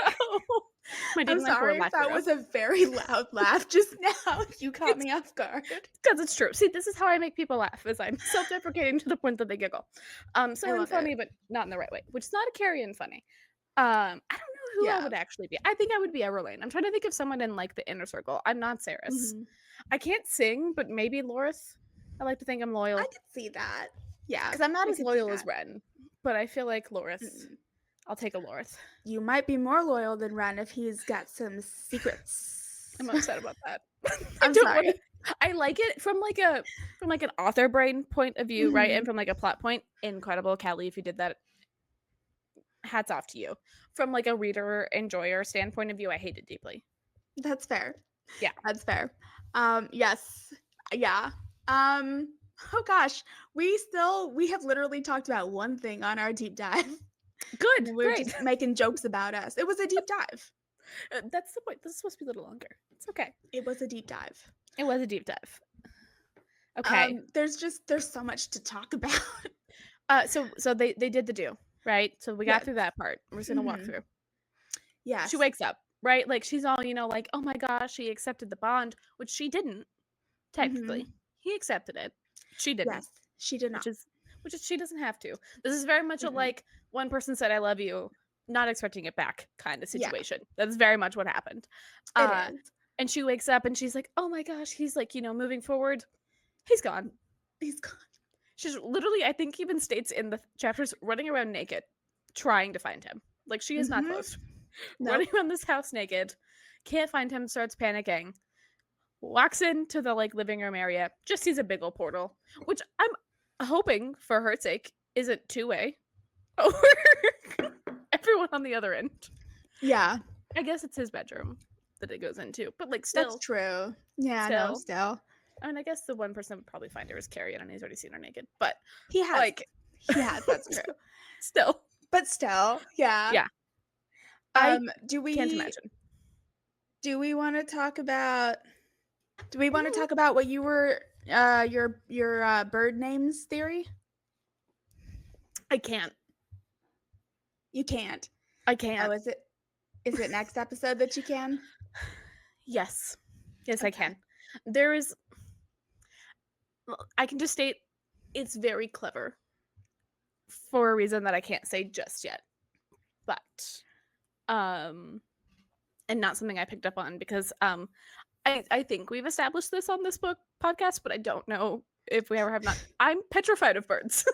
my I'm dating life for sorry if lack of that was a very loud laugh just now. You caught it's me off guard. because it's true. See, this is how I make people laugh, is I'm self-deprecating to the point that they giggle. I So I'm love it. funny, but not in the right way, which is not a carry-in funny. I don't know who I Yeah. would actually be. I think I would be Everlane. I'm trying to think of someone in like the inner circle. I'm not Saris. Mhm. I can't sing, but maybe Lorith. I like to think I'm I loyal could see that. Yeah, because I'm not I as could see loyal as that. Ren, but I feel like Lorith. Mm-mm. I'll take a Lorith. You might be more loyal than Ren if he's got some I'm secrets. upset about that. I I'm don't want sorry. to. I like it from like an author brain point of view, right? And Mhm. from like a plot point, incredible, Callie. If you did that, hats off to you. From like a reader enjoyer standpoint of view, I hate it deeply. That's fair. Yeah, That's fair. Yes. Yeah. Um, oh gosh, we have literally talked about one thing on our deep dive, good, and we're great. just making jokes about us. It was a deep dive. That's the point. This is supposed to be a little longer. It's okay. It was a deep dive. It was a deep dive. Okay. There's so much to talk about. So they did the do, right? So we got Yes. through that part. We're just gonna walk Mhm. through. She Yes. wakes up, right? Like she's all, like, oh my gosh, she accepted the bond, which she didn't, technically. Mhm. He accepted it. She didn't, Yes. She did which not. is which is she doesn't have to. This is very much a Mm-mm. like one person said I love you, not expecting it back kind of Yeah, situation. That's very much what happened. it Uh is. and she wakes up and she's like, oh my gosh, he's like, moving forward. He's gone. He's gone. She's literally, I think, even states in the chapters running around naked, trying to find him. Like she is not Mhm. close. Running Nope. around this house naked, can't find him, starts panicking, walks into the like living room area, just sees a big old portal, which I'm hoping for her sake isn't two-way. Or everyone on the other end. Yeah, I guess it's his bedroom that it goes into, but like that's still, true. Yeah, no, still. still. I mean, I guess the one person that would probably find her is Carrie, and he's already seen her naked, but He has. like, He has, that's true. still, But still, yeah. yeah. I Do can't we imagine. do we want to talk about do we want to Mm, talk about what you were your bird names theory? I can't. You can't. I Oh, can't. is it next episode that you can? Yes. Yes, I Okay. can. There is I can just state it's very clever for a reason that I can't say just yet. But um and not something I picked up on because I think we've established this on this book podcast, but I don't know if we ever have not. I'm petrified of birds.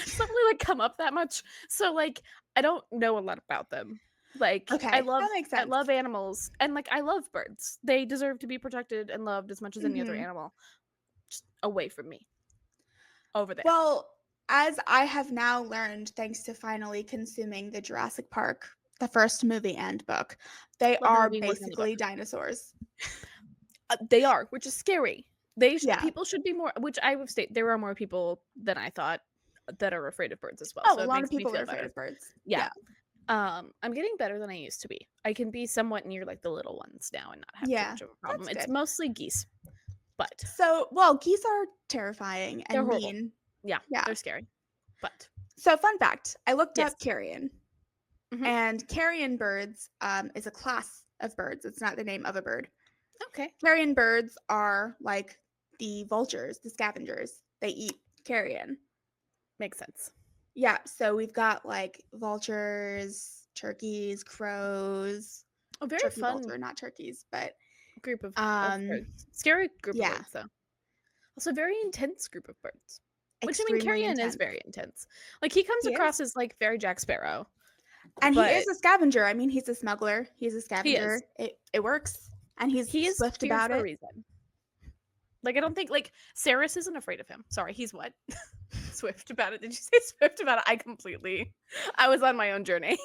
It's not really like come up that much. So like I don't know a lot about them. Like Okay, that makes I sense. love animals and like I love birds. They deserve to be protected and loved as much as any other Mhm. animal. Just away from me. Over there. Well, as I have now learned, thanks to finally consuming the Jurassic Park, the first movie and book, they Love the are movie, working on the book. basically dinosaurs. They are, which is scary. Yeah. People should be more, which I would state there are more people than I thought that are afraid of birds as well. Oh, So a it lot of makes me people are feel afraid better. of birds. Yeah. Yeah. I'm getting better than I used to be. I can be somewhat near like the little ones now and not have too Yeah. much of a problem. That's It's good. mostly geese, but So, well, geese are terrifying they're and horrible. mean. Yeah, Yeah. they're scary. But So, fun fact, I looked yes. up carrion, Hmm. and carrion birds is a class of birds. It's not the name of a bird. Okay. Carrion birds are like the vultures, the scavengers. They eat carrion. Makes sense. Yeah, so we've got, like, vultures, turkeys, crows, A very turkey fun vulture, not turkeys, but, group of um, birds. Scary group of yeah, birds, though. Also, very intense group of birds. Which, I mean, extremely carrion is intense. very intense. Like, he comes He is. across as, like, very Jack Sparrow, And he but is a scavenger, I mean, he's a smuggler, he's a he is. scavenger, it works, and he's He is swift here about for a it. reason. Like, I don't think, like, Saris isn't afraid of him. Sorry, he's what? Swift about it. Did you say swift about it? I was on my own journey.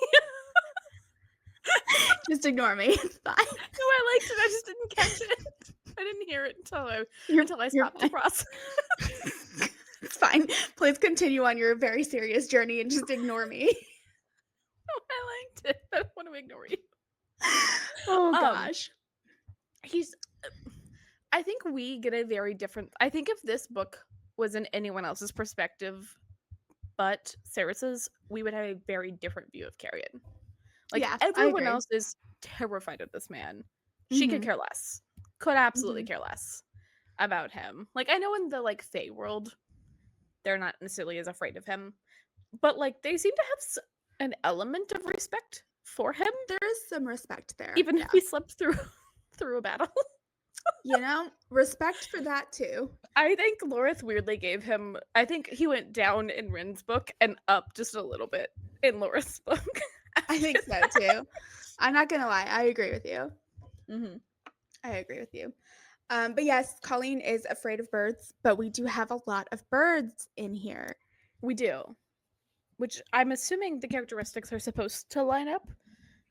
Just ignore me, it's fine. No, I liked it. I just didn't catch it. I didn't hear it until I You're stopped to fine. cross. It's fine. Please continue on your very serious journey and just ignore me. I liked it. I don't want to ignore you. Oh Um, gosh. he's. I think we get a very different. I think if this book was in anyone else's perspective, but Saris's, we would have a very different view of Carrion. Like, Yeah, I everyone agree. else is terrified of this man. She could Mhm, care less. Could absolutely mhm. care less about him. Like, I know in the, like, Fae world, they're not necessarily as afraid of him, but, like, they seem to have an element of respect for him, There is some respect there, even if yeah. he slept through through a battle. You know, respect for that too. I think Lorith weirdly gave him. I think he went down in Rin's book and up just a little bit in Lorith's book. I After think so too. I'm not gonna lie, I agree with you. Mhm. I agree with you. But yes, Colleen is afraid of birds, but we do have a lot of birds in here. We do, which I'm assuming the characteristics are supposed to line up.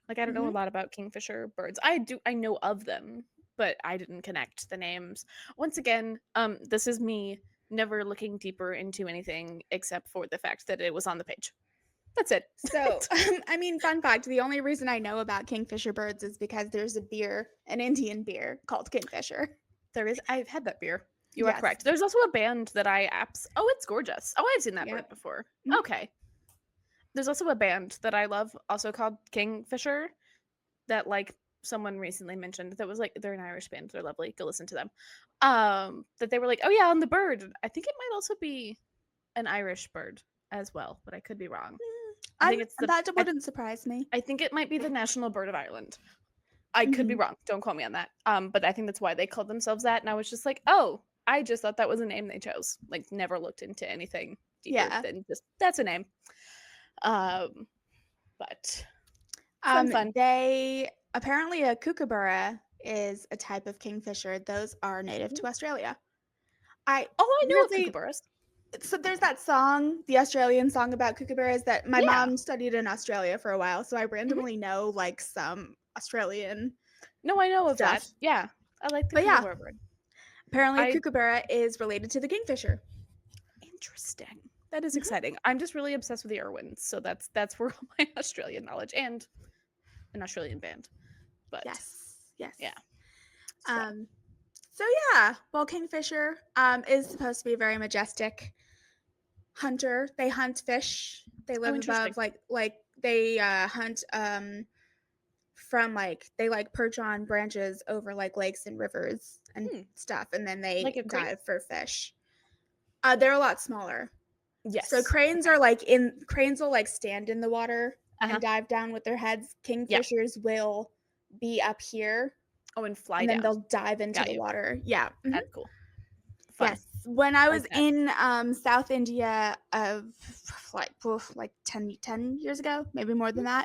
Like, I don't know a Mhm. lot about kingfisher birds. I know of them, but I didn't connect the names. Once again, this is me never looking deeper into anything except for the fact that it was on the page. That's it. So, I mean, fun fact, the only reason I know about kingfisher birds is because there's a beer, an Indian beer called Kingfisher. There is. I've had that beer. You are Yes. correct. There's also a band that I Oh, it's gorgeous. Oh, I've seen that bird Yep. before. Mhm. Okay. There's also a band that I love, also called Kingfisher, that, like, someone recently mentioned that was like, they're an Irish band. They're lovely. Go listen to them. That they were like, oh yeah, on the bird. I think it might also be an Irish bird as well, but I could be wrong. I think it's the. That wouldn't surprise me. I think it might be the national bird of Ireland. I could be Mhm. wrong. Don't quote me on that. But I think that's why they called themselves that. And I was just like, oh, I just thought that was a name they chose. Like, never looked into anything deeper Yeah. than just that's a name. Um, but fun, fun. They apparently a kookaburra is a type of kingfisher. Those are native Mm. to Australia. I Oh, I know of weirdly kookaburras. so there's that song, the Australian song about kookaburras that my Yeah. mom studied in Australia for a while, so I Mhm. randomly know like some Australian No, I know of that. stuff. Yeah, I like the But yeah, kookaburra bird. apparently a I kookaburra is related to the kingfisher. Interesting. That is Mhm. exciting. I'm just really obsessed with the Irwins, so that's where all my Australian knowledge and an Australian band. But Yes. Yes. yeah, it's fun. Um so yeah, well kingfisher is supposed to be very majestic hunter. They hunt fish. They Oh, live interesting. above like they hunt from like they like perch on branches over like lakes and rivers and Hmm. stuff and then Like they a crane? dive for fish. They're a lot smaller. So Yes. cranes Okay. are like in cranes will like stand in the water and Uh-huh. dive down with their heads. Yeah. Kingfishers will be up here Oh, and fly and then down. they'll dive into Got the you. water. Yeah. Mhm. That's cool. Fun. Yes. When I Like was that. in, South India of, like, oof, like 10 years ago, maybe more than Mhm.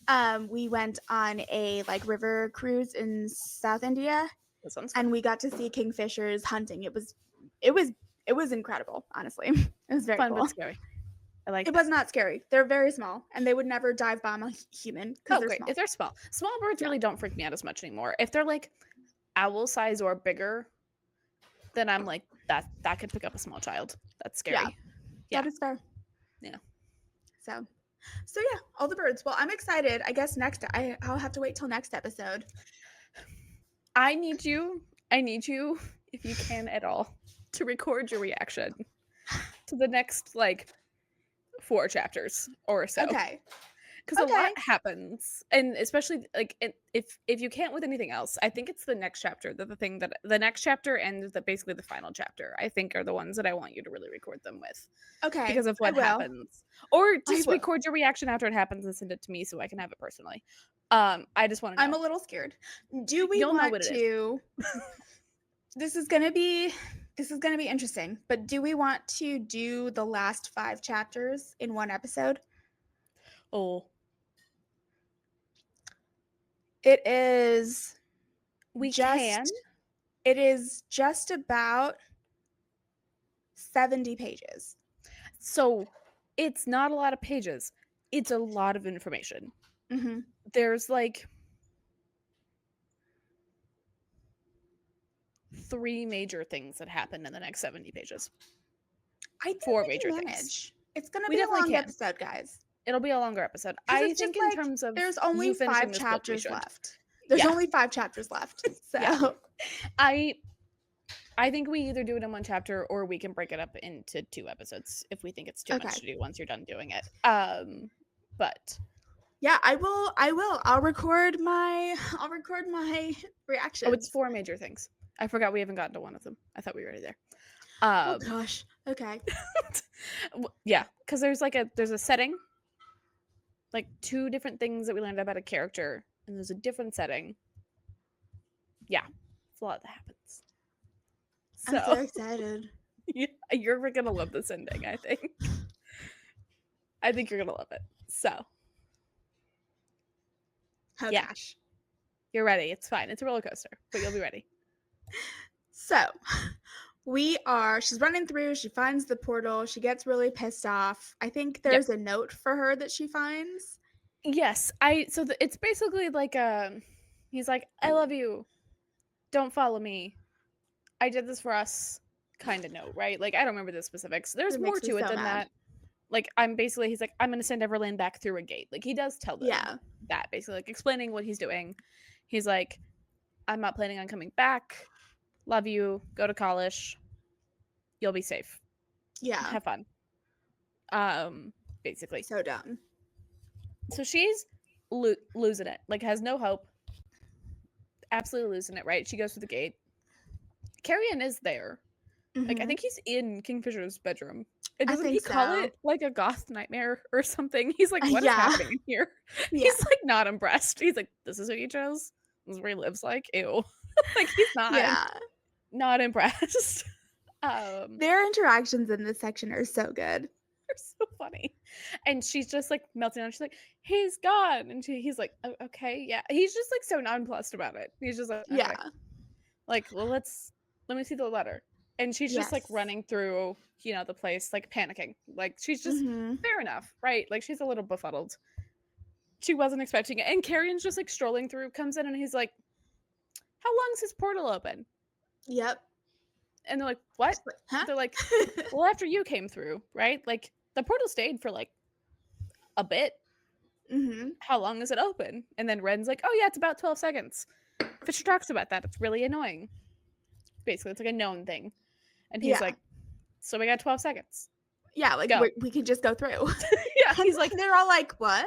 that, we went on a, like, river cruise in South India, That sounds fun. and we got to see kingfishers hunting. It was it was incredible, honestly. It was very Fun but cool. scary. I like It was that. not scary. They're very small, and they would never dive bomb a human because 'cause Oh, they're great. If small. they're small. Small birds Yeah. really don't freak me out as much anymore. If they're like owl size or bigger, then I'm like, that could pick up a small child. That's Yeah. scary. Yeah. That is fair. Yeah. So yeah, all the birds. Well, I'm excited. I guess I'll have to wait till next episode. I need you, if you can at all, to record your reaction to the next like 4 chapters or so. Okay. 'Cause a lot Okay. happens, and especially, like, if you can't with anything else, I think it's the next chapter that the next chapter and basically the final chapter, I think are the ones that I want you to really record them with Okay. because of I what will. happens. Or I just will. record your reaction after it happens and send it to me so I can have it personally. I just wanna I'm know. a little scared. Do we You'll know want what it is. to this is gonna be interesting, but do we want to do the last 5 chapters in one episode? Oh, It is we can. just it is just about 70 pages. So, it's not a lot of pages. It's a lot of information. Mhm. There's, like 3 major things that happen in the next 70 pages. I think 4 we can major things. manage. It's gonna We be a definitely long can. episode, guys. It'll be a longer episode. 'Cause I it's just think in like terms of there's only you 5 finishing this book, we chapters should. left. There's Yeah, only 5 chapters left. yeah. So, I I think we either do it in 1 chapter or we can break it up into 2 episodes if we think it's too much okay. to do once you're done doing it. But Yeah, I will. I'll record my oh, it's reactions. 4 major things. I forgot we haven't gotten to one of them. I thought we were already there. Oh Um, gosh. Okay. yeah, because there's a setting, like 2 different things that we learned about a character, and there's a different setting. Yeah, it's a lot that happens. I'm so So excited. you're gonna love this ending, I think. I think you're gonna love it. So Oh yeah, gosh. you're ready. It's fine. It's a roller coaster, but you'll be ready. So, she's running through, she finds the portal, she gets really pissed off. I think Yep. there's a note for her that she finds. Yes, it's basically like he's like, I love you. Don't follow me. I did this for us. Kind of note, right? Like I don't remember the specifics. There's It more makes me to it so than mad. that. Like he's like, I'm gonna send Everlane back through a gate. Like he does tell them Yeah. that basically, like explaining what he's doing. He's like, I'm not planning on coming back. Love you. Go to college. You'll be safe. Yeah. Have fun. Basically. So dumb. So she's losing it. Like has no hope. Absolutely losing it. Right? She goes through the gate. Carrion is there. Like I Mhm. think he's in Kingfisher's bedroom. And I doesn't he think call so. it like a goth nightmare or something? He's like, what is Yeah. happening in here? Yeah. He's like not impressed. He's like, this is who you chose? This is where he lives like? Ew. Like he's Yeah. not impressed. They're Their interactions in this section are so good. so funny. And she's just like melting down. She's like, he's gone. And he's like, oh, okay, yeah. He's just like so nonplussed about it. He's just like, okay. Yeah. Like, well, let me see the letter. And she's just like Yes. running through, the place, like panicking. Like she's just Mhm. fair enough, right? Like she's a little befuddled. She wasn't expecting it. And Carrion's just like strolling through, comes in and he's like, how long's his portal open? Yep. And they're like, what? Just like, huh? They're like, well, after you came through, right? Like the portal stayed for like a bit. Mhm. How long is it open? And then Ren's like, oh yeah, it's about 12 seconds. Fisher talks about that. It's really annoying. Basically, it's like a known thing. And he's Yeah. like, so we got 12 seconds. Yeah, like Go. we can just go through. Yeah, he's like, They're all like, "What?"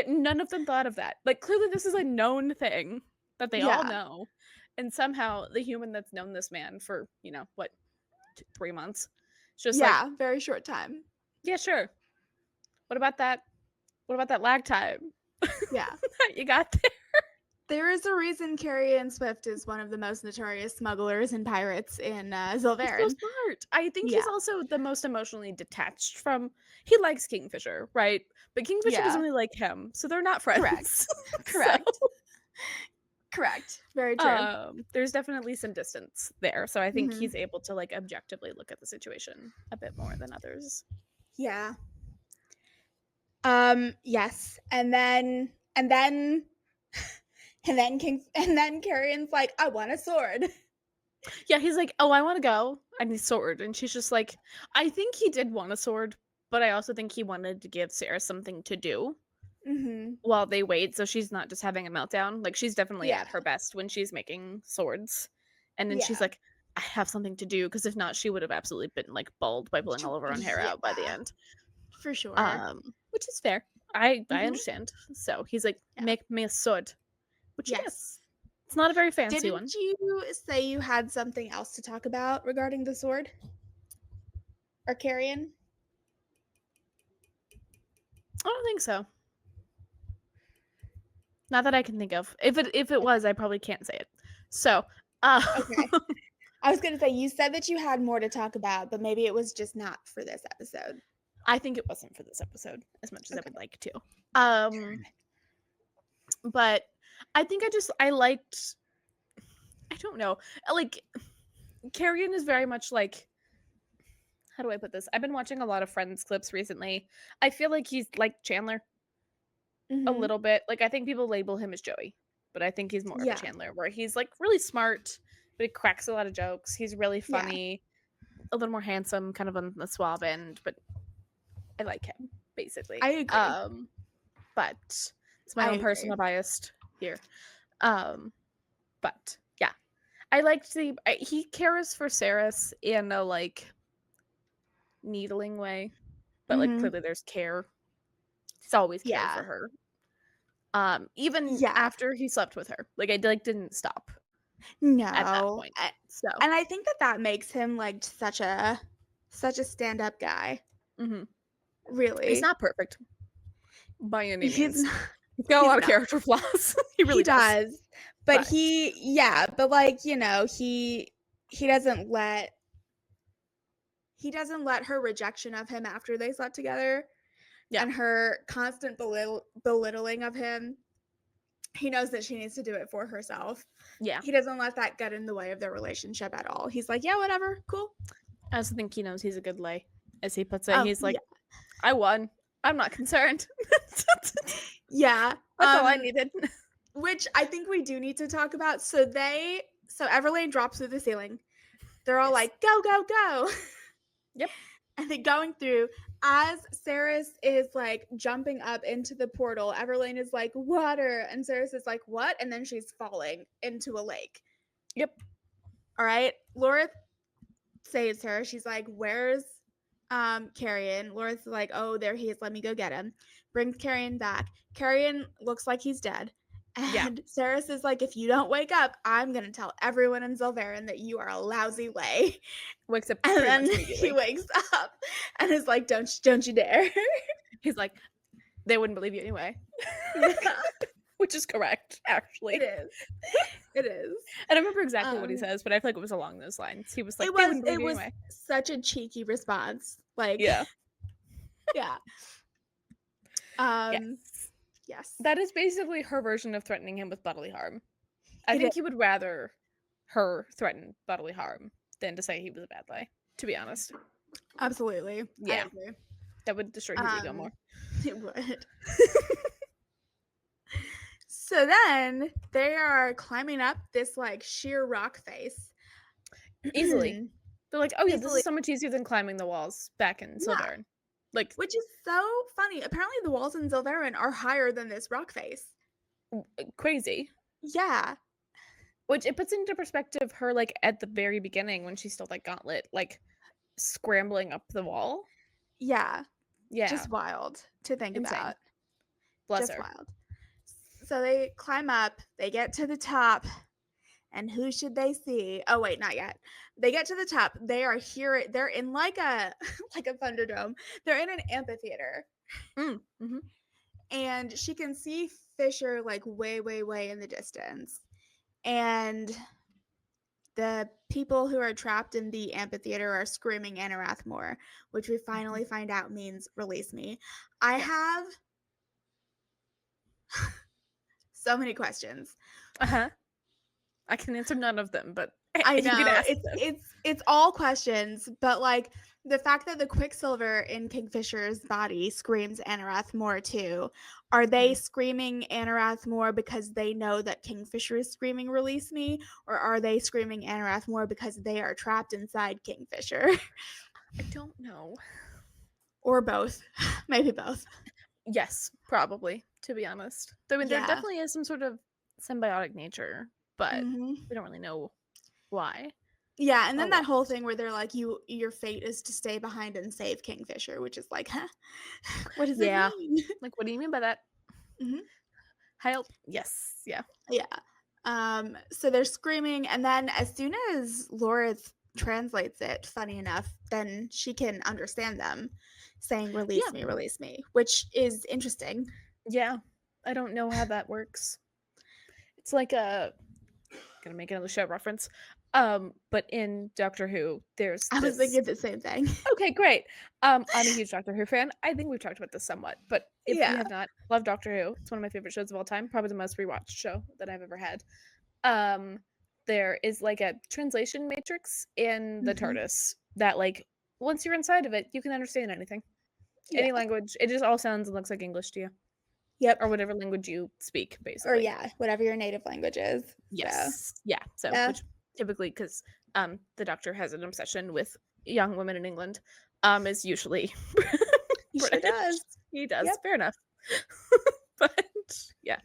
none of them thought of that. Like, clearly, this is a known thing that they all Yeah. know. And somehow, the human that's known this man for, 3 months, it's just like, Yeah, very short time. yeah, sure. What about that? What about that lag time Yeah. that you got there? There is a reason Carrion Swift is one of the most notorious smugglers and pirates in He's so Zilverin. smart. I think Yeah. he's also the most emotionally detached from. He likes Kingfisher, right? But Kingfisher doesn't Yeah. really like him, so they're not friends. Correct. So, Correct. Correct. Very true. there's definitely some distance there. So I think Mhm. he's able to like objectively look at the situation a bit more than others. Yeah. Yes. And then and then Carrion's like, "I want a sword." Yeah, he's like, "Oh, I want to go. I need a sword," and she's just like, "I think he did want a sword, but I also think he wanted to give Sarah something to do Mhm. while they wait, so she's not just having a meltdown. Like she's definitely Yeah. at her best when she's making swords, and then she's Yeah. like, "I have something to do," because if not, she would have absolutely been like bald by pulling all of her own hair out by the Yeah. end. For sure. Which is fair. I Mhm. understand. So he's like, Yeah. make me a sword, which he did. Yes. It's not a very fancy one. Didn't you say you had something else to talk about regarding the sword or carrion? I don't think so. Not that I can think of. If it Okay. was, I probably can't say it. So, uh, Okay. I was gonna say you said that you had more to talk about, but maybe it was just not for this episode. I think it wasn't for this episode as much as I would Okay. like to. Um, but I think I liked. I don't know. Like Carrion is very much like, how do I put this? I've been watching a lot of Friends clips recently. I feel like he's like Chandler a Mhm. little bit. Like I think people label him as Joey, but I think he's more of a Yeah. Chandler where he's like really smart, but he cracks a lot of jokes. He's really Yeah. funny, a little more handsome, kind of on the suave end, but I like him basically. I agree. But it's my I own agree. personal bias here. Um, but yeah, I liked he cares for Saris in a like needling way, but like Mhm. clearly there's care. He's always cared for Yeah. her. Even Yeah. after he slept with her, like I like didn't stop at that No. point. So, And I think that that makes him like such a stand-up guy. mhm. He's Really. not perfect by any He's means. not He's got a he's lot of not. character flaws. He He really does. does. But But he yeah, but like, he doesn't let her rejection of him after they slept together yeah, and her constant belittling of him. He knows that she needs to do it for herself. yeah. He doesn't let that get in the way of their relationship at all. He's like, "Yeah, whatever. Cool." I also think he knows he's a good lay, as he puts it. Oh, He's like, yeah. I won. I'm not concerned. Yeah. That's all I needed. Which I think we do need to talk about. So Everlane drops through the ceiling. They're all Yes. like, "Go, go, go." Yep. And then going through as Saris is like jumping up into the portal, Everlane is like, "Water." And Saris is like, "What?" And then she's falling into a lake. Yep. All right. Laura saves her. She's like, "Where's Carrion?" Laura's like, "Oh, there he is. Let me go get him." Brings Carrion back. Carrion looks like he's dead. Yeah. And Saris is like, "If you don't wake up, I'm gonna tell everyone in Zilverin that you are a lousy lay." Wakes up And pretty much then he immediately. wakes up and is like, don't you dare." He's like, they wouldn't believe you anyway. Yeah, Which is correct, it actually. is. It is. I don't remember exactly what he Um, says, but I feel like it was along those lines. He was like, it they was wouldn't believe it you was anyway. such a cheeky response. Like, Yeah. yeah. Yes. Yes. That is basically her version of threatening him with bodily harm. I It is. think he would rather her threaten bodily harm than to say he was a bad guy, to be honest. Absolutely. I Yeah. agree. That would destroy his ego Um, more. it would. So then they are climbing up this like sheer rock face. Easily. They're like, oh yeah, this Easily. is so much easier than climbing the walls back in Yeah. Silverin. Like, Which is so funny. Apparently the walls in Zilverin are higher than this rock face. crazy. Yeah. Which it puts into perspective her, like, at the very beginning when she's still, like, gauntlet, like, scrambling up the wall. Yeah. Yeah. Just wild to think Insane. about. Bless Just her. wild. So they climb up, they get to the top, and who should they see? Oh wait, not yet. They get to the top. They are here. They're in like a like a thunderdome. They're in an amphitheater, Mm-hmm. and she can see Fisher like way, way, way in the distance. And the people who are trapped in the amphitheater are screaming Anarath more, which we finally find out means release me. I Yes. have so many questions. Uh-huh. I can answer none of them, but I you can know ask them. it's all questions, but like the fact that the Quicksilver in Kingfisher's body screams Anarath more too. Are they Mhm. screaming Anarath more because they know that Kingfisher is screaming release me, or are they screaming Anarath more because they are trapped inside Kingfisher? I don't know. Or both. Maybe both. Yes, probably, to be honest. I mean, there Yeah. definitely is some sort of symbiotic nature, but Mhm. we don't really know why. Yeah, and a then lot. that whole thing where they're like, your fate is to stay behind and save Kingfisher," which is like, "Huh? What does this Yeah. mean?" Like, what do you mean by that? Mhm. Help. Yes. Yeah. Yeah. So they're screaming, and then as soon as Laura translates it, funny enough, then she can understand them saying, Yeah. release me," which is interesting. Yeah. I don't know how that works. It's like a gonna make another show reference. But in Doctor Who, there's I was this. thinking the same thing. Okay, great. I'm a huge Doctor Who fan. I think we've talked about this somewhat, but if we Yeah. have not, love Doctor Who. It's one of my favorite shows of all time, probably the most rewatched show that I've ever had. Um, there is like a translation matrix in the Mhm. TARDIS that, like, once you're inside of it, you can understand anything, Yeah. any language. It just all sounds and looks like English to you, Yep. or whatever language you speak, Or basically. yeah, whatever your native language is. So, Yes, yeah. So, yeah, which typically, because the Doctor has an obsession with young women in England, is usually he sure British. does. He does. Yep. Fair enough. But yeah,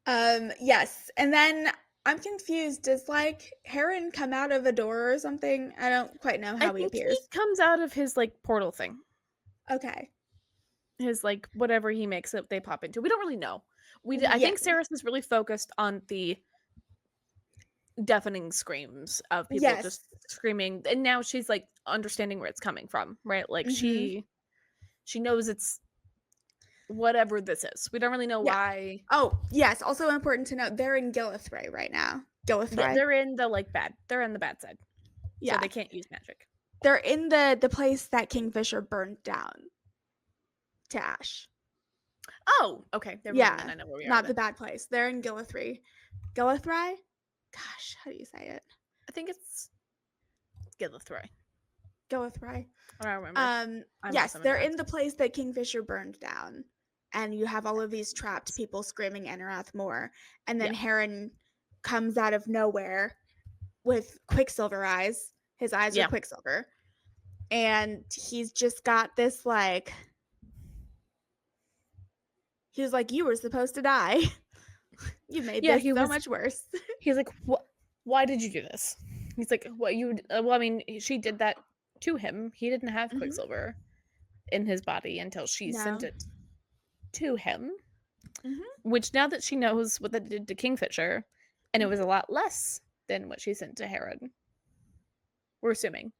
Yes, and then I'm confused. Does, like, Heron come out of a door or something? I don't quite know I how he think he appears. comes out of his like portal thing, Okay. his like whatever he makes that they pop into. We don't really know. I Yeah. think Saris is really focused on the deafening screams of people Yes. just screaming, and now she's like understanding where it's coming from, right? Like Mhm. she knows it's whatever this is. We don't really know Yeah. why. Oh, yes, also important to note, they're in Gillithray right now. Yeah, Gillithray? they're in the like bad. They're in the bad side, so Yeah. they can't use magic. They're in the place that Kingfisher burned down to ash. Oh, okay. Never mind. Then Yeah, I know where we are. not the Then bad place. They're in Gillithray. Gillithray? Gosh, how do you say it? I think it's Gillithray. Gillithray. I don't remember. I'm Yes, awesome at they're that. in the place that Kingfisher burned down. And you have all of these trapped people screaming Enerath more. And then Yeah, Heron comes out of nowhere with Quicksilver eyes. His eyes are yeah. Quicksilver. And he's just got this, like, he was like, "You were supposed to die. You made Yeah, this he so was much worse." he's like, "What? Why did you do this?" He's like, "What you well, I mean, she did that to him. He didn't have Mhm. Quicksilver in his body until she sent No. it to him, Mhm. which now that she knows what that did to Kingfisher, and it was a lot less than what she sent to Herod. We're assuming.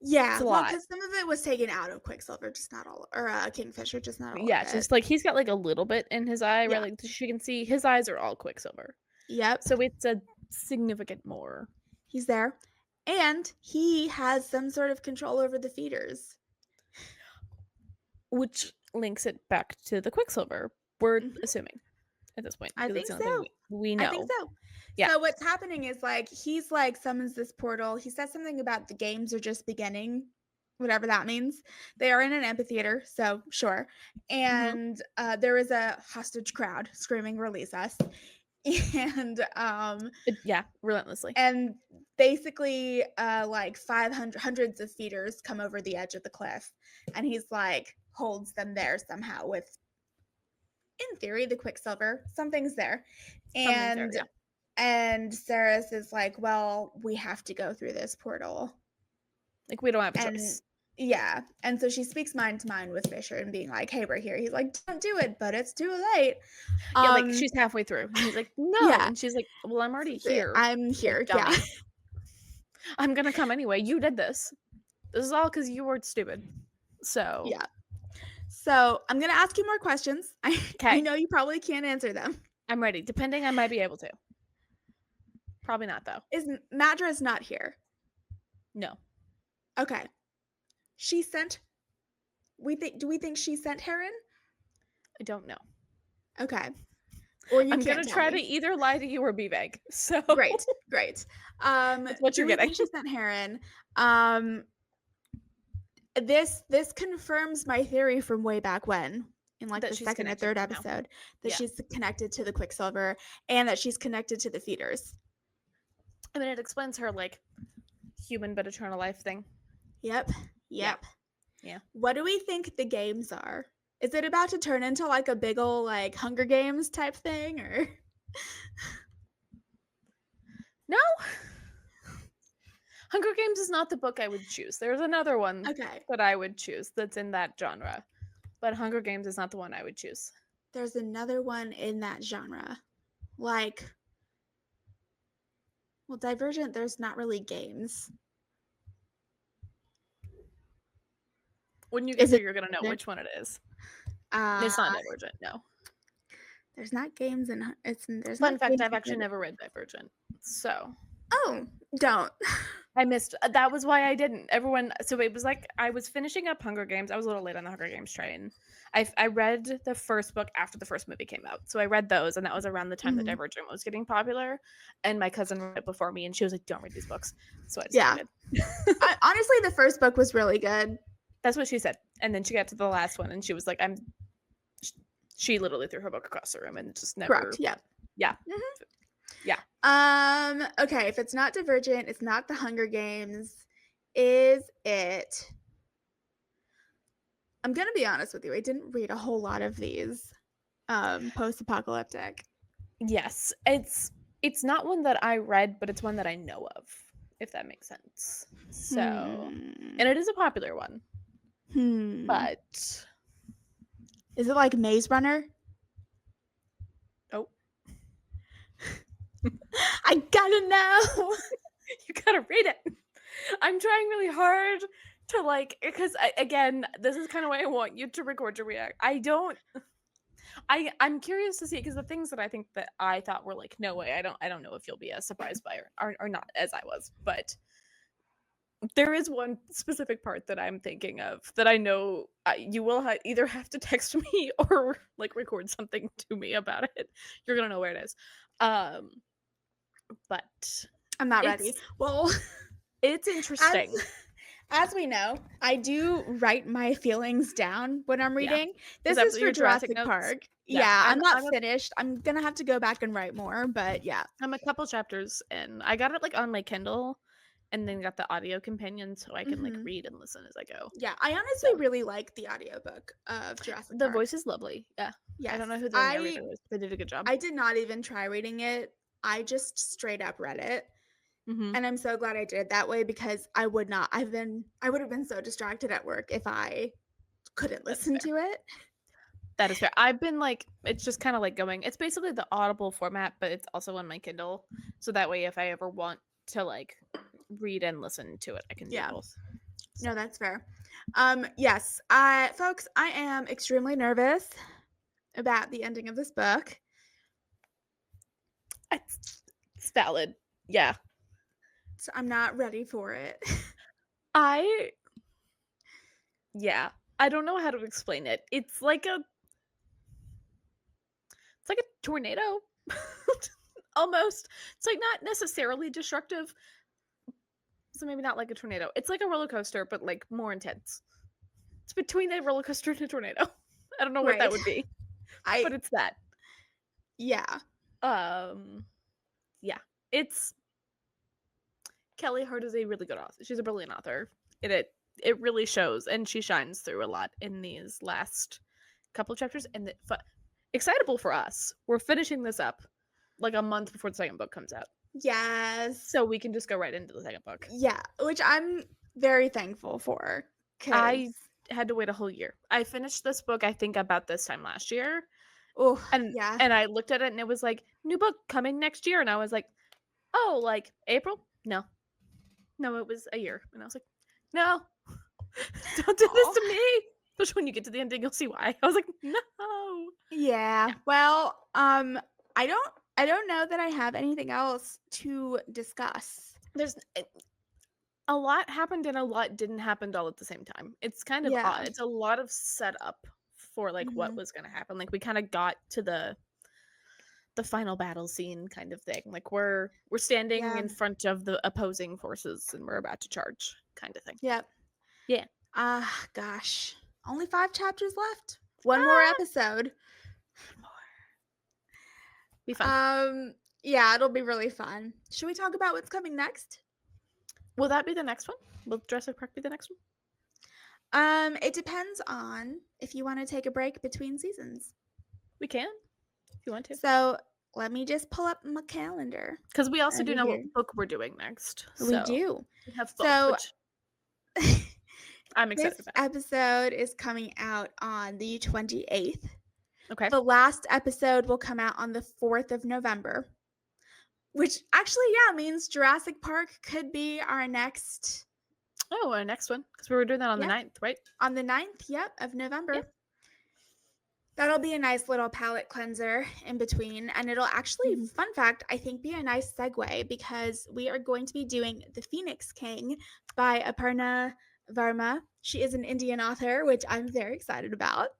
It's Yeah, a well, lot. because some of it was taken out of Quicksilver, just not all, or Kingfisher, just not all of Yeah, it. just like he's got like a little bit in his eye, right? Yeah. Like she can see his eyes are all Quicksilver. Yep. So it's a significant more, He's there. And he has some sort of control over the feeders. which links it back to the Quicksilver. We're Mhm. assuming at this point I because that's think the only thing so. we I think know. so. Yeah. So what's happening is, like, he's like summons this portal. He says something about the games are just beginning, whatever that means. They are in an amphitheater, so sure. Hmm. And there is a hostage crowd screaming, "Release us!" And Yeah, relentlessly. and basically like 500 hundreds of feeders come over the edge of the cliff, and he's like holds them there somehow with, in theory, the Quicksilver. Something's there. Something's there. and Yeah. and Saris is like, well, we have to go through this portal. Like we don't have a And choice. yeah, and so she speaks mind to mind with Fisher and being like, hey, we're here. He's like, don't do it, but it's too late. Yeah, like um she's halfway through. And he's like, no. yeah, And she's like, well, I'm already here. I'm You here. Yeah. dummy. I'm gonna come anyway. You did this. This is all because you were stupid. So Yeah. So I'm gonna ask you more questions. I okay. know you probably can't answer them. I'm ready. Depending, I might be able to. Probably not though. Is Madra's not here? No. Okay. She sent. We think. Do we think she sent Heron? I don't know. Okay. Or you I'm can't gonna tell try to me. either lie to you or be vague. So Great. Great. that's what Do you're we getting. think she sent Heron? Um, this confirms my theory from way back when, in like That the she's second or connected third somehow. episode, that Yeah. she's connected to the Quicksilver and that she's connected to the feeders. I mean, it explains her like human but eternal life thing. Yep. Yeah. Yep. Yeah. What do we think the games are? Is it about to turn into like a big ol' like Hunger Games type thing, or No. Hunger Games is not the book I would choose. There's another one Okay. that I would choose that's in that genre, but Hunger Games is not the one I would choose. There's another one in that genre. Like, well, Divergent, there's not really games. When you get Is there, it you're gonna know Divergent? which one it is. Uh, It's not Divergent, no. there's not games in there's Fun not fact, games I've in actually never read Divergent, so Oh, don't. I missed that was why I didn't. Everyone so it was like I was finishing up Hunger Games. I was a little late on the Hunger Games train. I read the first book after the first movie came out. So I read those, and that was around the time that Mhm. Divergent was getting popular, and my cousin read it before me, and she was like, "Don't read these books." So I Yeah. decided. Honestly, the first book was really good. That's what she said, and then she got to the last one, and she was like, "I'm." She literally threw her book across the room and just never. Correct. Yeah. Yeah, Mhm. yeah. Okay, if it's not Divergent, it's not the Hunger Games. Is it? I'm gonna be honest with you. I didn't read a whole lot of these post-apocalyptic. Yes, it's not one that I read, but it's one that I know of, if that makes sense. So, Hmm. and it is a popular one, Hmm. but Is it like Maze Runner? oh, I gotta know. you gotta read it. I'm trying really hard to like because again, this is kind of why I want you to record your react. I don't. I'm curious to see because the things that I think that I thought were like no way. I don't know if you'll be as surprised by or not as I was, but there is one specific part that I'm thinking of that I know you will either have to text me or like record something to me about it. You're gonna know where it is. Um, but I'm not ready. it's Well, it's as interesting. as we know, I do write my feelings down when I'm Yeah, reading. is This that is for your Jurassic Jurassic notes? Park. Yeah, Yeah, I'm not I'm finished. I'm gonna have to go back and write more, but yeah. I'm a couple chapters in. I got it like on my Kindle, and then got the audio companion so I can like Hmm. read and listen as I go. Yeah, I honestly So really like the audiobook of Jurassic the Park. voice is lovely. Yeah, I Yes, don't know who the I narrator is, but they did a good job. I did not even try reading it. I just straight up read it. Hmm. And I'm so glad I did it that way because I would not I would have been so distracted at work if I couldn't That's listen fair. to it. That is fair. I've been like, it's just kind of like going. It's basically the Audible format, but it's also on my Kindle. So that way, if I ever want to like read and listen to it, I can do Yeah. both. So No, that's fair. Yes, I folks, I am extremely nervous about the ending of this book. it's valid. Yeah, So I'm not ready for it. I yeah. I don't know how to explain it. It's like a tornado. Almost. It's like not necessarily destructive. So maybe not like a tornado. It's like a roller coaster, but like more intense. It's between a roller coaster and a tornado. I don't know what that Right. would be, but I it's that. yeah. Um yeah. It's Callie Hart is a really good author. She's a brilliant author. It really shows, and she shines through a lot in these last couple of chapters. And excitable for us. We're finishing this up like a month before the second book comes out, Yes. so we can just go right into the second book. Yeah, which I'm very thankful for cuz I had to wait a whole year. I finished this book I think about this time last year, oh, and yeah. I looked at it and it was like new book coming next year, and I was like, oh, like April? No, no, it was a year, and I was like, no, don't do this Oh. to me. Especially when you get to the ending, you'll see why. I was like, no. Yeah. Yeah, Well, I don't know that I have anything else to discuss. there's a lot happened and a lot didn't happen all at the same time. It's kind of Yeah. odd. It's a lot of setup for like what Mhm. was going to happen. Like we kind of got to the final battle scene kind of thing. Like we're standing Yeah. in front of the opposing forces and we're about to charge kind of thing. Yep. Yeah. Ah, gosh. Only 5 chapters left. One more Ah, episode. more. Be fun. Yeah, it'll be really fun. Should we talk about what's coming next? Will that be the next one? Will Jurassic Park be the next one? It depends on if you want to take a break between seasons. We can if you want to. So, let me just pull up my calendar Because we also over do know here. what book we're doing next. We So do. we have both, So which I'm this excited about. episode is coming out on the 28th. Okay. The last episode will come out on the 4th of November, which actually, yeah, means Jurassic Park could be our next. Oh, our next one. Because we were doing that on the Yep. 9th, right? On the 9th, yep, of November. Yep. That'll be a nice little palate cleanser in between. And it'll actually, fun fact, I think be a nice segue because we are going to be doing The Phoenix King by Aparna Verma. She is an Indian author, which I'm very excited about.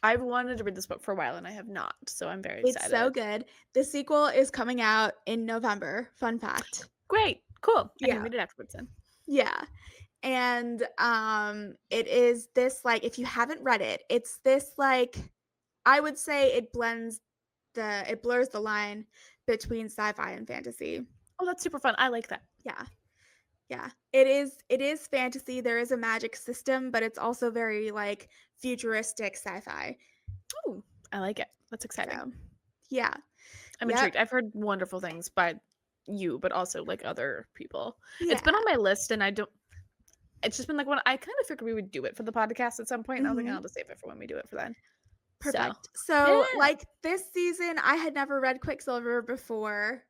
I've wanted to read this book for a while and I have not. So I'm very excited. It's so good. The sequel is coming out in November. Fun fact. Great. Cool. I Yeah. can read it afterwards then. Yeah. And it is this, like, if you haven't read it, it's this, like, I would say it blurs the line between sci-fi and fantasy. Oh, that's super fun. I like that. Yeah. Yeah. It is fantasy. There is a magic system, but it's also very, like, futuristic sci-fi. Oh, I like it. That's exciting. So, yeah. I'm intrigued. I've heard wonderful things by you, but also like other people. Yeah. It's been on my list and it's just been like when I kind of figured we would do it for the podcast at some point. And I was like, I'll just save it for when we do it for then. Perfect. So, yeah. like, this season, I had never read Quicksilver before.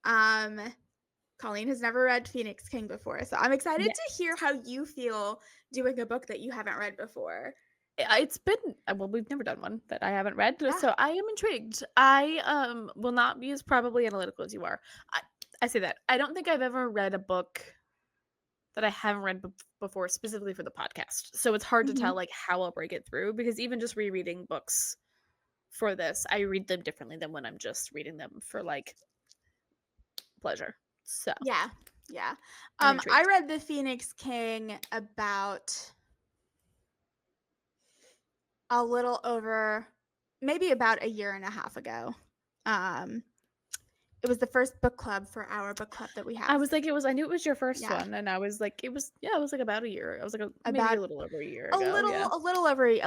Colleen has never read Phoenix King before. So I'm excited to hear how you feel doing a book that you haven't read before. It's been, well, we've never done one that I haven't read. Yeah. So I am intrigued. I will not be as probably analytical as you are. I say that. I don't think I've ever read a book that I haven't read before specifically for the podcast. So it's hard to tell like how I'll break it through because even just rereading books for this, I read them differently than when I'm just reading them for like pleasure. So yeah. I read The Phoenix King about a little over, maybe about a year and a half ago. It was the first book club for our book club that we have. I was like, I knew it was your first one, and I was like, it was like about a year. I was like, maybe a little over a year ago. A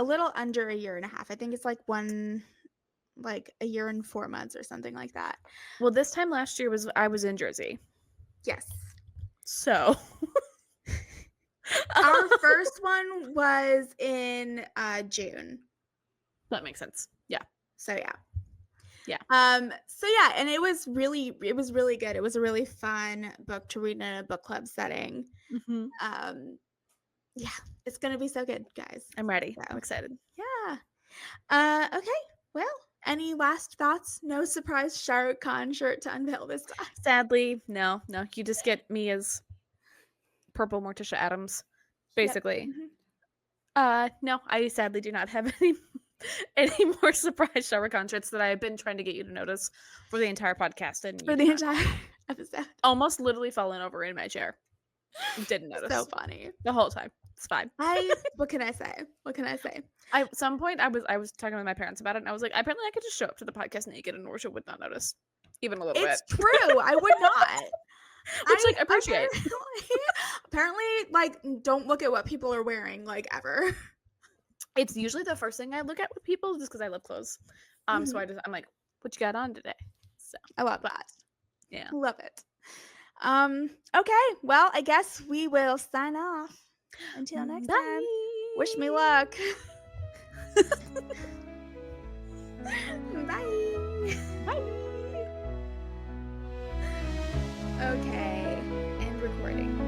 little under a year and a half. I think it's like a year and 4 months or something like that. Well, this time last year I was in Jersey. Yes. So our first one was in June. That makes sense. Yeah. So yeah. Yeah. So yeah, and it was really good. It was a really fun book to read in a book club setting. Yeah, it's gonna be so good, guys. I'm ready. So. I'm excited. Yeah. Okay. Well, any last thoughts? No surprise Shah Rukh Khan shirt to unveil this time. Sadly, no. You just get me as purple Morticia Addams, basically. Yep. No, I sadly do not have any more surprise Shah Rukh Khan shirts that I have been trying to get you to notice for the entire podcast and for the entire episode. Almost literally fallen over in my chair. Didn't notice. So funny. The whole time. It's fine. What can I say? At some point I was talking with my parents about it and I was like, apparently I could just show up to the podcast naked and Norsha would not notice. Even a little bit. It's true. I would not. Which I appreciate. Apparently, like, don't look at what people are wearing, like, ever. It's usually the first thing I look at with people just because I love clothes. So I'm like, what you got on today? So I love that. Yeah. Love it. Okay. Well, I guess we will sign off. Until next time. Wish me luck. Bye. Bye. Okay. And recording.